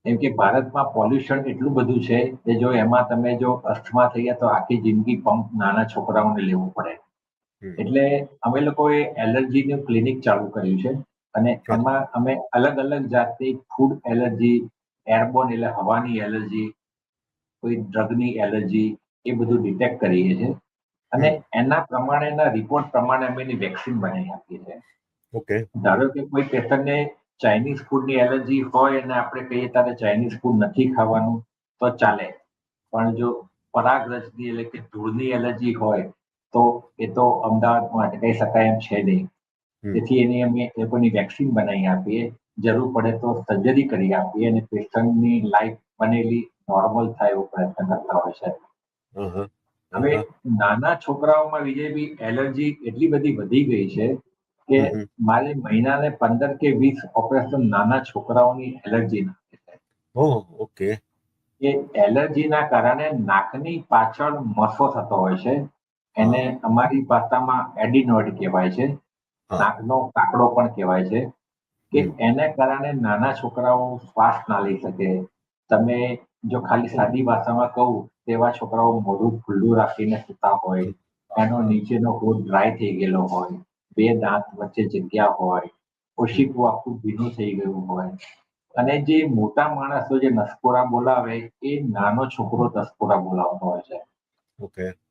કેમ કે ભારતમાં પોલ્યુશન એટલું બધું છે કે જો એમાં તમે જો અસ્થમા થઈ ગયા તો આખી જિંદગી પંપ નાના છોકરાઓને લેવું પડે. એટલે અમે લોકોએ એલર્જીનું ક્લિનિક ચાલુ કર્યું છે અને એમાં અમે અલગ અલગ જાતની ફૂડ એલર્જી, એરબોર્ન એટલે હવાની એલર્જી, કોઈ ડ્રગની એલર્જી, એ બધું ડિટેક્ટ કરીએ છીએ અને એના પ્રમાણેના રિપોર્ટ પ્રમાણે અમે એની વેક્સિન બનાવી આપીએ છીએ. ધારો કે કોઈ પેશન્ટને ચાઇનીઝ ફૂડની એલર્જી હોય અને આપણે કહીએ ત્યારે ચાઇનીઝ ફૂડ નથી ખાવાનું તો ચાલે, પણ જો પરાગરજની એટલે કે ધૂળની એલર્જી હોય તો એ તો અમદાવાદમાં અટકાઈ શકાય એમ છે નહીં. તેથી એની અમે એ લોકોની વેક્સિન બનાવી આપીએ, જરૂર પડે તો સર્જરી કરી આપીએ અને પેશન્ટની લાઈફ બનેલી નોર્મલ થાય એવો પ્રયત્ન કરતા હોય છે. હવે નાના છોકરાઓમાં વિજયભાઈ એલર્જી એટલી બધી વધી ગઈ છે કે મારે મહિનાને 15 કે 20 ઓપરેશન નાના છોકરાઓની એલર્જી ઓકે. એ એલર્જીના કારણે નાકની પાછળ મસો થતો હોય છે, એને અમારી ભાષામાં એડિનોઇડ કહેવાય છે, નાકનો કાકડો પણ કહેવાય છે, કે એને કારણે નાના છોકરાઓ શ્વાસ ના લઈ શકે. તમે જો ખાલી સાદી ભાષામાં કહું તેવા છોકરાઓ મોઢું ખુલ્લું રાખીને સૂતા હોય, એનો નીચેનો હોઠ ડ્રાય થઈ ગયેલો હોય, 2 દાંત વચ્ચે જગ્યા હોય, ઓશીકું આખું ભીનું થઈ ગયું હોય અને જે મોટા માણસો જે નસકોરા બોલાવે એ નાનો છોકરો નસકોરા બોલાવતો હોય છે.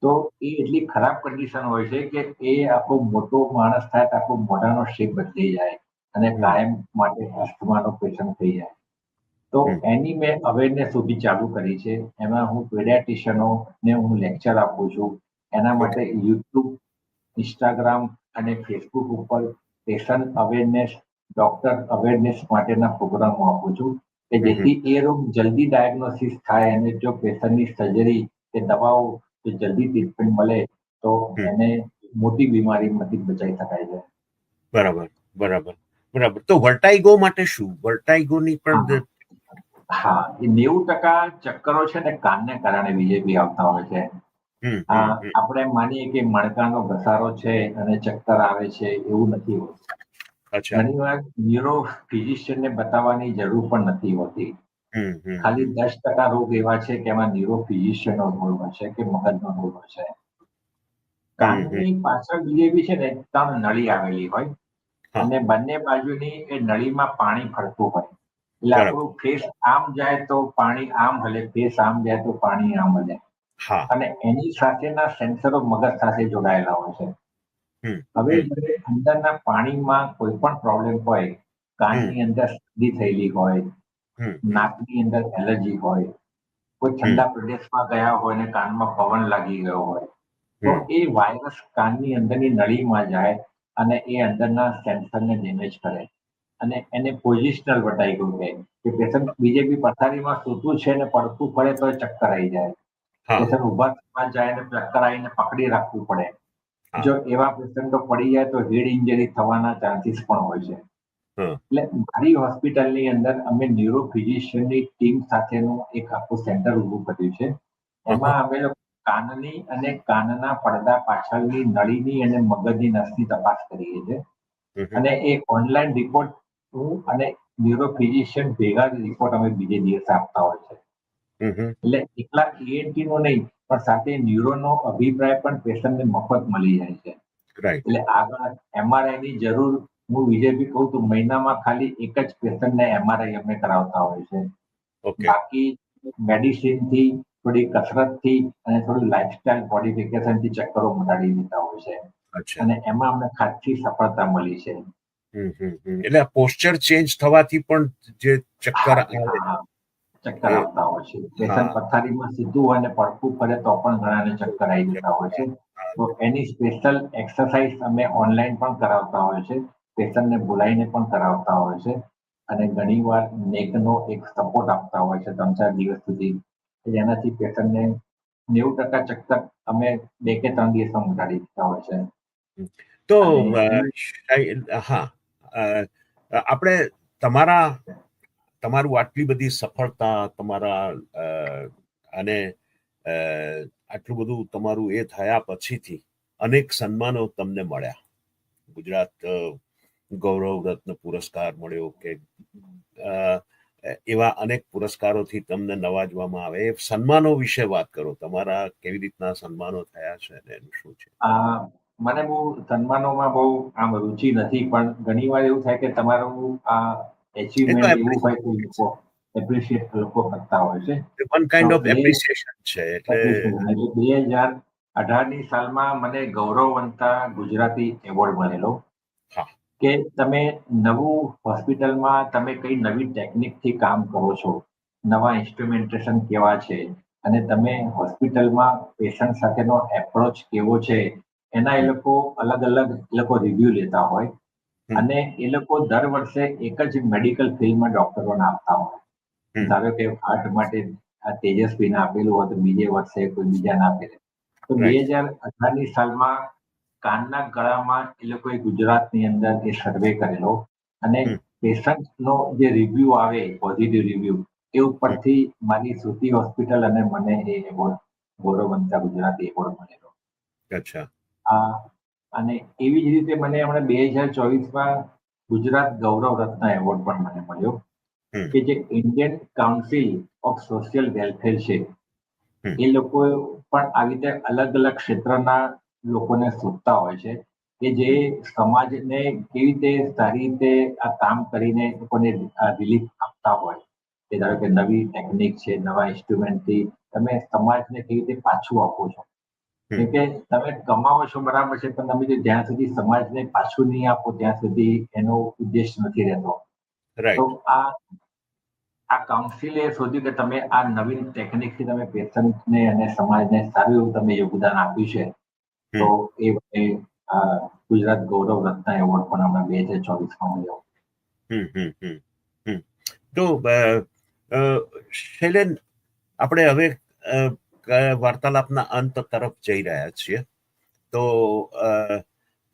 તો એ એટલી ખરાબ કન્ડિશન હોય છે કે એ આખો મોટો માણસ થાય તો આખો મોઢાનો શેપ બદલી જાય અને કાયમ માટે અસ્થમાનો પેશન્ટ થઈ જાય. તો એની મેં અવેરનેસ ઊભી ચાલુ કરી છે. એમાં હું પેડિયાટ્રિશિયનોને હું લેક્ચર આપું છું. એના માટે યુટ્યુબ, ઇન્સ્ટાગ્રામ અને ફેસબુક ઉપર પેશન્ટ અવેરનેસ, ડોક્ટર અવેરનેસ માટેના પ્રોગ્રામો આપું છું કે જેથી એ રોગ જલ્દી ડાયગ્નોસિસ થાય અને જો પેશન્ટની સર્જરી કે દવાઓ જલ્દી ટ્રીટમેન્ટ મળે તો એને મોટી બીમારીમાંથી બચાવી શકાય છે. બરાબર. તો વર્ટાઇગો માટે શું? વર્ટાઇગોની પણ હા, એ 90% ચક્કરો છે ને કાનને કારણે વિજયભાઈ આવતા હોય છે. આપણે માનીએ કે મણકાનો ઘસારો છે અને ચક્કર આવે છે, એવું નથી હોતું. ઘણીવાર ન્યુરો ફિઝિશિયનને બતાવવાની જરૂર પણ નથી હોતી. ખાલી 10% રોગ એવા છે કે એમાં ન્યુરો ફિઝિશિયનનો રોલ હોય છે કે મગજનો રોલ હોય છે. કાનની પાછળ વિજયભાઈ છે ને 3 નળી આવેલી હોય અને બંને બાજુની એ નળીમાં પાણી ફરતું હોય. એટલે આપણું ફેસ આમ જાય તો પાણી આમ હલે, ફેસ આમ જાય તો પાણી આમ હલે. અને એની સાથેના સેન્સરો મગજ સાથે જોડાયેલા હોય છે. હવે જ્યારે અંદરના પાણીમાં કોઈ પણ પ્રોબ્લેમ હોય, કાનની અંદર શરદી થયેલી હોય, નાકની અંદર એલર્જી હોય, કોઈ ઠંડા પ્રદેશમાં ગયા હોય ને કાનમાં પવન લાગી ગયો હોય, તો એ વાયરસ કાનની અંદરની નળીમાં જાય અને એ અંદરના સેન્સરને ડેમેજ કરે અને એને પોઝિશનલ વર્ટાઇગો કહે કે પેશન્ટ બીજે બી પથારીમાં સૂતું છે ને પડતું પડે તો ચક્કર આવી જાય. પેશન્ટ ઉભા થવા જાય ને ચક્કર આવીને પકડી રાખવું પડે. જો એવા પેશન્ટો પડી જાય તો હેડ ઇન્જરી થવાના ચાન્સીસ પણ હોય છે. એટલે મારી હોસ્પિટલની અંદર અમે ન્યુરો ફિઝિશિયનની ટીમ સાથેનું એક આખું સેન્ટર ઊભું કર્યું છે. એમાં અમે લોકો કાનની અને કાનના પડદા પાછળની નળીની અને મગજની નસની તપાસ કરીએ છીએ. હમ. અને એ ઓનલાઈન રિપોર્ટ હું અને ન્યુરો ફિઝિશિયન ભેગા જ રિપોર્ટ અમે બીજે દિવસે આપતા હોય છે. હમ. એટલે એકલા ENT નો નહીં, પણ સાથે ન્યુરોનો અભિપ્રાય પણ પેશન્ટને મફત મળી જાય છે. રાઈટ. એટલે આગળ MRI ની જરૂર, હું વિજયભાઈ કહું તો મહિનામાં ખાલી એક જ પેશન્ટને MRI અમે કરાવતા હોય છે. ઓકે. બાકી મેડિસિન થી, થોડી કસરત થી અને થોડું લાઇફસ્ટાઇલ મોડિફિકેશન થી ચક્કરો મટાડી દીધા હોય છે. અચ્છા. અને એમાં અમને ખાસી સફળતા મળી છે. એટલે પોસ્ચર ચેન્જ થવાથી પણ જે ચક્કર આવે ચક્કર એ આવતા હોય છે. હા. પેશન્ટ પથારીમાં સીધું હોય અને પડખું ફરે તો પણ ઘણાને ચક્કર આવી જતા હોય છે. તો એની સ્પેશિયલ એક્સરસાઇઝ અમે ઓનલાઈન પણ કરાવતા હોય છે. પેશન્ટને બોલાવીને પણ કરાવતા હોય છે. અને ઘણીવાર નેકનો એક સપોર્ટ આપતા હોય છે 3-4 દિવસ સુધી, જેનાથી પેશન્ટને 90% ચક્કર અમે 2 કે 3 દિવસમાં મટાડી દીધા હોય છે. તો અને હા, આપણે તમારું આટલી બધી સફળતા, તમારા અને આટલું બધું તમારું એ થયા પછીથી અનેક સન્માનો તમને મળ્યા. ગુજરાત ગૌરવ રત્ન પુરસ્કાર મળ્યો કે એવા અનેક પુરસ્કારોથી તમને નવાજવામાં આવે. એ સન્માનો વિશે વાત કરો. તમારા કેવી રીતના સન્માનો થયા છે અને એનું શું છે? મને બહુ સન્માનોમાં બહુ આમ રુચિ નથી, પણ ઘણીવાર એવું થાય કે તમારું એ તો અચીવમેન્ટ એવું હોય કે લોકો એપ્રિશિએટ કરતા હોય છે. વન કાઇન્ડ ઓફ તો એ એપ્રિસિએશન છે. એટલે 2018ની સાલમાં મને ગૌરવવંતા ગુજરાતી એવોર્ડ મળેલો. હા. કે તમે નવું હોસ્પિટલમાં તમે કઈ નવી ટેકનિકથી કામ કરો છો, નવા ઇન્સ્ટ્રુમેન્ટેશન કેવા છે, અને તમે હોસ્પિટલમાં પેશન્ટ સાથેનો એપ્રોચ કેવો છે, એના એ લોકો અલગ અલગ રિવ્યુ લેતા હોય. અને એ લોકો દર વર્ષે એક જ મેડિકલ ફિલ્ડમાં ડોક્ટરોને આપતા હોય. ધારો કે હાર્ટ માટે આ તેજસ્વીને આપેલું હોય તો બીજે વર્ષે કોઈ બીજાને આપેલું. તો Right. 2018ની સાલમાં કાનના ગળામાં એ લોકોએ ગુજરાતની અંદર એ સર્વે કરેલો, અને પેશન્ટનો જે રિવ્યુ આવે, પોઝિટિવ રિવ્યુ, એ ઉપરથી મારી શ્રુતિ હોસ્પિટલ અને મને એ એવોર્ડ, ગૌરવવંતા ગુજરાતી એવોર્ડ મળેલો. અચ્છા. અને એવી જ રીતે મને હમણાં 2024માં ગુજરાત ગૌરવ રત્ન એવોર્ડ પણ મને મળ્યો, કે જે Indian council of social welfare છે, એ લોકો પણ આવી રીતે અલગ અલગ ક્ષેત્રના લોકોને શોધતા હોય છે કે જે સમાજને કેવી રીતે સારી રીતે આ કામ કરીને લોકોને રિલીફ આપતા હોય. કે ધારો કે નવી ટેકનિક છે, નવા ઇન્સ્ટ્રુમેન્ટથી તમે સમાજને કેવી રીતે પાછું આપો છો. કેમ કે તમે કમાવો છો બરાબર છે, પણ તમે જ્યાં સુધી સમાજને પાછું નહીં આપો ત્યાં સુધી એનો ઉદ્દેશ નથી રહેતો. તો રાઈટ. આ કાઉન્સિલે શોધ્યું કે તમે આ નવીન ટેકનિકથી તમે પેશન્ટને અને સમાજને સારું એવું તમે યોગદાન આપ્યું છે. તો એ ગુજરાત ગૌરવ રત્ન એવોર્ડ પણ હમણાં 2024માં મળ્યો. તો શૈલેન, આપણે હવે વાર્તાલાપના અંત તરફ જઈ રહ્યા છીએ. તો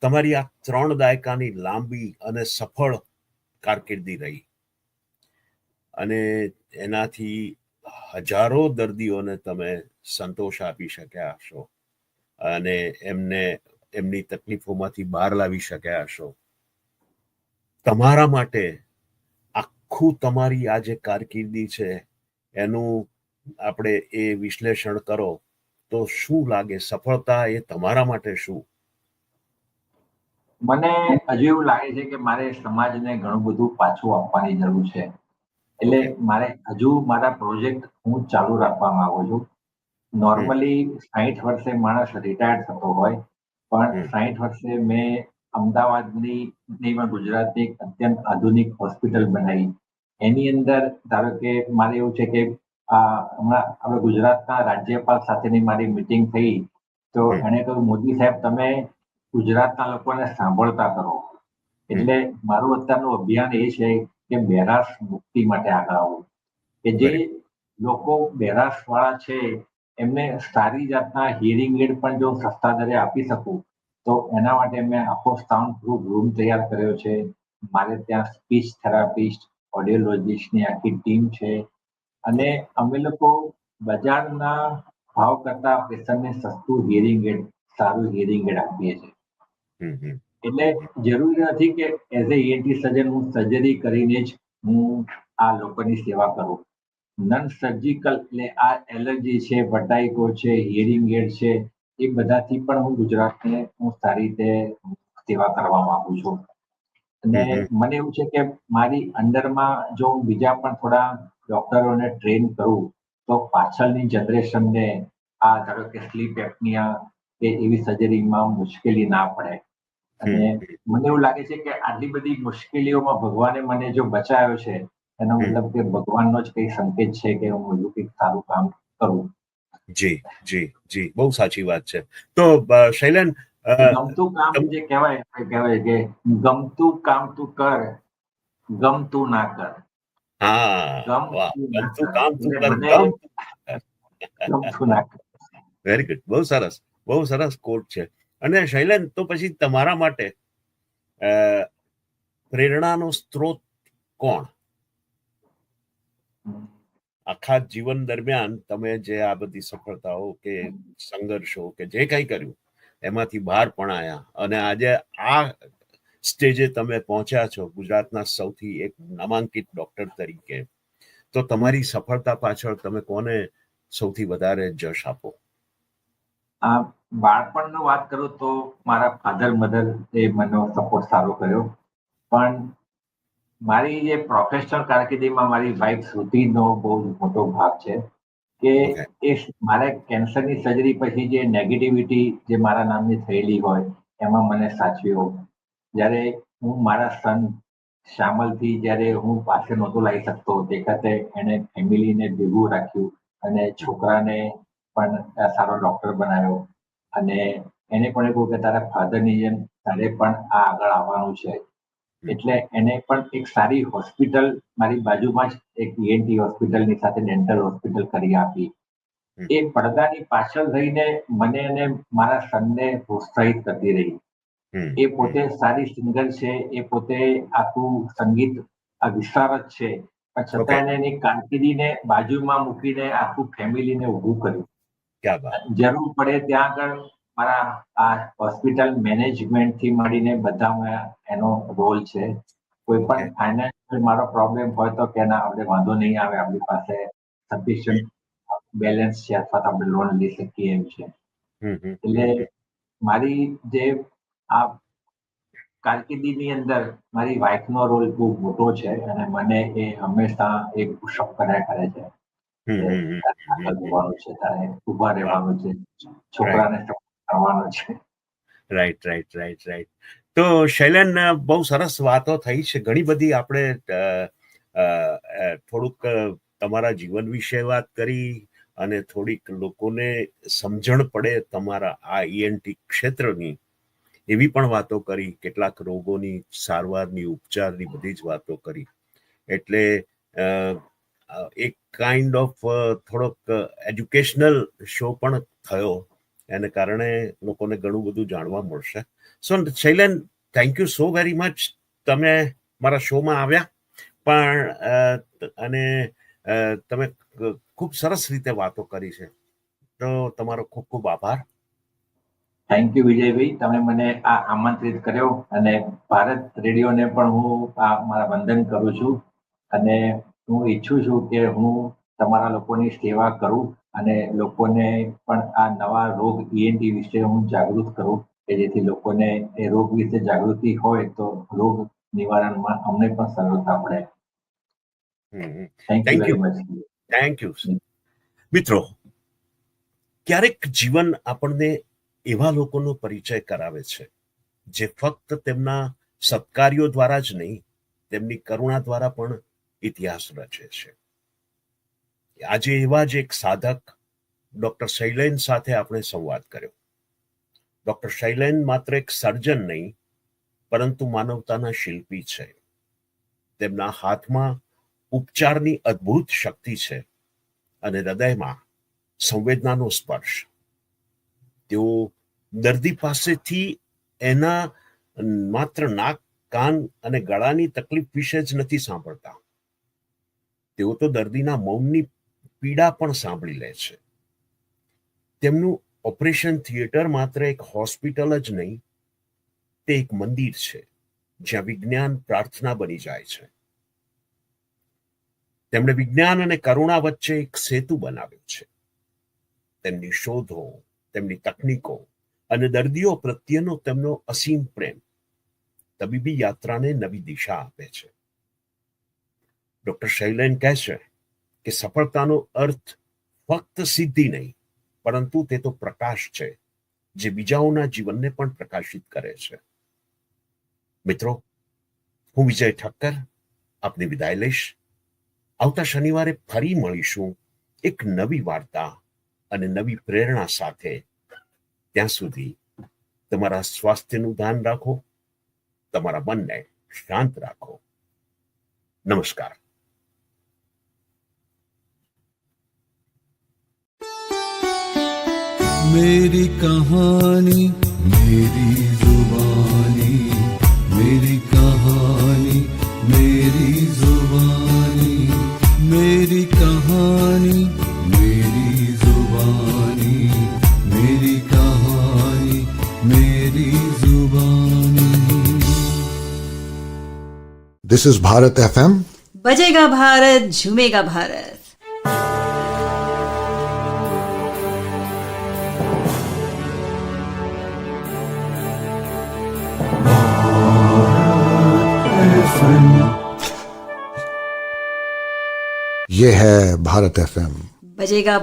તમારી આ 3 દાયકાની લાંબી અને સફળ કારકિર્દી રહી, અને એનાથી હજારો દર્દીઓને તમે સંતોષ આપી શક્યા હશો અને એમની તકલીફોમાંથી બહાર લાવી શક્યા હશો. તમારા માટે આખું તમારી આ જે કારકિર્દી છે એનું આપણે એ વિશ્લેષણ કરો તો શું લાગે? સફળતા એ તમારા માટે શું? મને હજુ એવું લાગે છે કે મારે સમાજને ઘણું બધું પાછું આપવાની જરૂર છે. એટલે મારે હજુ મારા પ્રોજેક્ટ હું ચાલુ રાખવા માંગુ છું. નોર્મલી 60 વર્ષે માણસ રિટાયર્ડ થતો હોય, પણ 60 વર્ષે મેં અમદાવાદની ગુજરાતની એક અત્યંત આધુનિક હોસ્પિટલ બનાવી. એની અંદર ધારો કે મારે એવું છે કે હમણાં આપણે ગુજરાતના રાજ્યપાલ સાથેની મારી મિટિંગ થઈ, તો એને કહ્યું, મોદી સાહેબ તમે ગુજરાતના લોકોને સાંભળતા કરો. એટલે મારું અત્યારનું અભિયાન એ છે કે બહેરાશ મુક્તિ માટે આગળ આવવું. કે જે લોકો બહેરાશ વાળા છે એમને સારી જાતના હિયરિંગ એડ પણ જો સસ્તા દરે આપી શકું, તો એના માટે મેં આખો સાઉન્ડ પ્રૂફ રૂમ તૈયાર કર્યો છે. મારે ત્યાં સ્પીચ થેરાપિસ્ટ, ઓડિયોલોજીસ્ટની આખી ટીમ છે. અને અમે લોકો બજારના ભાવ કરતા પેશન્ટને સસ્તું હિયરિંગ એડ, સારું હિયરિંગ એડ આપીએ છીએ. હમ હમ એટલે જરૂરી નથી કે એઝ એ ENT સર્જન હું સર્જરી કરીને જ હું આ લોકોની સેવા કરું. નન સર્જિકલ એટલે આ એલર્જી છે, બટાઈકો છે, હિયરિંગ એડ છે, એ બધાથી પણ હું ગુજરાતને હું સારી રીતે સેવા કરવા માંગુ છું. અને મને એવું છે કે મારી અંડરમાં જો હું બીજા પણ થોડા ડોક્ટરોને ટ્રેન કરું તો પાછળની જનરેશનને આ ધારો કે સ્લીપ એપનિયા કે એવી સર્જરીમાં મુશ્કેલી ના પડે. અને મને એવું લાગે છે કે આટલી બધી મુશ્કેલીઓમાં ભગવાને મને જો બચાવ્યો છે એનો મતલબ કે ભગવાનનો જ કઈ સંકેત છે કે હું હજુ કંઈક સારું કામ કરું. જી જી જી, બહુ સાચી વાત છે. તો શૈલેન, ગમતું કામ જે કહેવાય કે ગમતું કામ તું કર, ગમતું ના કર. હા, વાહ, ગમતું કામ તું કર, મને ગમતું ના કર. વેરી ગુડ, બહુ સરસ કોટ છે. અને શૈલેન, તો પછી તમારા માટે પ્રેરણાનો સ્ત્રોત કોણ? આખા જીવન દરમિયાન તમે જે આ બધી સફળતાઓ કે સંઘર્ષો કે જે કંઈ કર્યું એમાંથી બહાર પણ આવ્યા અને આજે આ સ્ટેજે તમે પહોંચ્યા છો ગુજરાતના સૌથી એક નામાંકિત ડોક્ટર તરીકે, તો તમારી સફળતા પાછળ તમે કોને સૌથી વધારે જશ આપો? આ બાળપણનો વાત કરું તો મારા ફાધર મધર એ મને સપોર્ટ સારો કર્યો. પણ મારી જે પ્રોફેશનલ કારકિર્દીમાં મારી વાઇફ શ્રુતિનો બહુ મોટો ભાગ છે કે ઓકે. એ મારે કેન્સરની સર્જરી પછી જે નેગેટિવિટી જે મારા નામની થયેલી હોય એમાં મને સાચવ્યો. જ્યારે હું મારા સન શ્યામલથી જ્યારે હું પાસે નહોતો લાવી શકતો તે વખતે એને ફેમિલીને ભેગું રાખ્યું અને છોકરાને પણ સારો ડોક્ટર બનાવ્યો. અને એને પણ એવું કે તારા ફાધરની જેમ તારે પણ આ આગળ આવવાનું છે. એટલે એને પણ એક સારી હોસ્પિટલ મારી બાજુમાં જ એક ENT હોસ્પિટલની સાથે ડેન્ટલ હોસ્પિટલ કરી આપી. એ પડદાની પાછળ રહીને મને અને મારા સનને પ્રોત્સાહિત કરતી રહી. એ પોતે સારી સિંગર છે, એ પોતે આખું સંગીત આ વિશારદ છે, પણ છતાં એને એની કારકિર્દીને બાજુમાં મૂકીને આખું ફેમિલીને ઊભું કર્યું. ક્યાં વાત. જરૂર પડે ત્યાં આગળ મારા આ હોસ્પિટલ મેનેજમેન્ટથી મળીને બધામાં એનો રોલ છે. કોઈ પણ ફાઇનાન્શિયલ મારો પ્રોબ્લેમ હોય તો કે ના આપણે વાંધો નહીં આવે, આપણી પાસે સફિશિયન્ટ બેલેન્સ છે અથવા તો આપણે લોન લઈ શકીએ એમ છે. એટલે મારી જે આ કારકિર્દીની અંદર મારી વાઇફનો રોલ બહુ મોટો છે અને મને એ હંમેશા એક પુશઅપ કર્યા કરે છે. આગળ જવાનું છે, તારે ઉભા રહેવાનું છે, છોકરાને કરવાનો છે. રાઈટ. તો શૈલેન, બહુ સરસ વાતો થઈ છે. ઘણી બધી આપણે થોડુંક તમારા જીવન વિશે વાત કરી અને થોડીક લોકોને સમજણ પડે તમારા આ ENT ક્ષેત્રની એવી પણ વાતો કરી. કેટલાક રોગોની સારવારની, ઉપચારની બધી જ વાતો કરી. એટલે એક કાઇન્ડ ઓફ થોડોક એજ્યુકેશનલ શો પણ થયો. એને કારણે લોકોને ઘણું બધું જાણવા મળશે. So Shailen, thank you so very much. તમે મારા શોમાં આવ્યા પણ અને તમે ખૂબ સરસ રીતે વાતો કરી છે. તો તમારો ખૂબ ખૂબ આભાર. થેન્ક યુ વિજયભાઈ, તમે મને આ આમંત્રિત કર્યો અને ભારત રેડિયોને પણ હું આ મારા વંદન કરું છું. અને હું ઈચ્છું છું કે હું તમારા લોકોની સેવા કરું અને લોકોને પણ આ નવા રોગ ENT વિશે હું જાગૃત કરું કે જેથી લોકોને એ રોગ વિશે જાગૃતિ હોય તો રોગ નિવારણમાં અમને પણ સરળતા પડે. Thank you very much. Thank you. મિત્રો, ક્યારેક જીવન આપણને એવા લોકોનો પરિચય કરાવે છે જે ફક્ત તેમના સત્કાર્યો દ્વારા જ નહીં, તેમની કરુણા દ્વારા પણ ઇતિહાસ રચે છે. આજે એવા જ એક સાધક ડોક્ટર શૈલેન સાથે આપણે સંવાદ કર્યો. ડોક્ટર શૈલેન માત્ર એક સર્જન નહીં પરંતુ માનવતાના શિલ્પી છે. તેમના હાથમાં ઉપચારની અદ્ભુત શક્તિ છે અને હૃદયમાં સંવેદનાનો સ્પર્શ. તેઓ દર્દી પાસેથી એના માત્ર નાક, કાન અને ગળાની તકલીફ વિશે જ નથી સાંભળતા. તેઓ તો દર્દીના મૌનની પીડા પણ સાંભળી લે છે. તેમનું ઓપરેશન થિયેટર માત્ર એક હોસ્પિટલ જ નહીં, તે એક મંદિર છે જ્યાં વિજ્ઞાન પ્રાર્થના બની જાય છે. તેમણે વિજ્ઞાન અને કરુણા વચ્ચે એક સેતુ બનાવ્યો છે. તેમની શોધો, તેમની તકનીકો અને દર્દીઓ પ્રત્યેનો તેમનો અસીમ પ્રેમ તબીબી યાત્રાને નવી દિશા આપે છે. ડોક્ટર શૈલેન કહે છે કે સફળતાનો અર્થ ફક્ત સિદ્ધિ નહીં, પરંતુ તે તો પ્રકાશ છે જે બીજાઓના જીવનને પણ પ્રકાશિત કરે છે. મિત્રો, હું વિજય ઠક્કર આપની વિદાય લઈશ. આવતા શનિવારે ફરી મળીશું એક નવી વાર્તા અને નવી પ્રેરણા સાથે. ત્યાં સુધી તમારા સ્વાસ્થ્યનું ધ્યાન રાખો, તમારા મનને શાંત રાખો. નમસ્કાર. मेरी कहानी मेरी जुबानी, मेरी कहानी मेरी जुबानी, मेरी कहानी मेरी जुबानी, मेरी कहानी मेरी जुबानी. This is Bharat FM. बजेगा भारत झूमेगा भारत. ये है भारत FM. बजेगा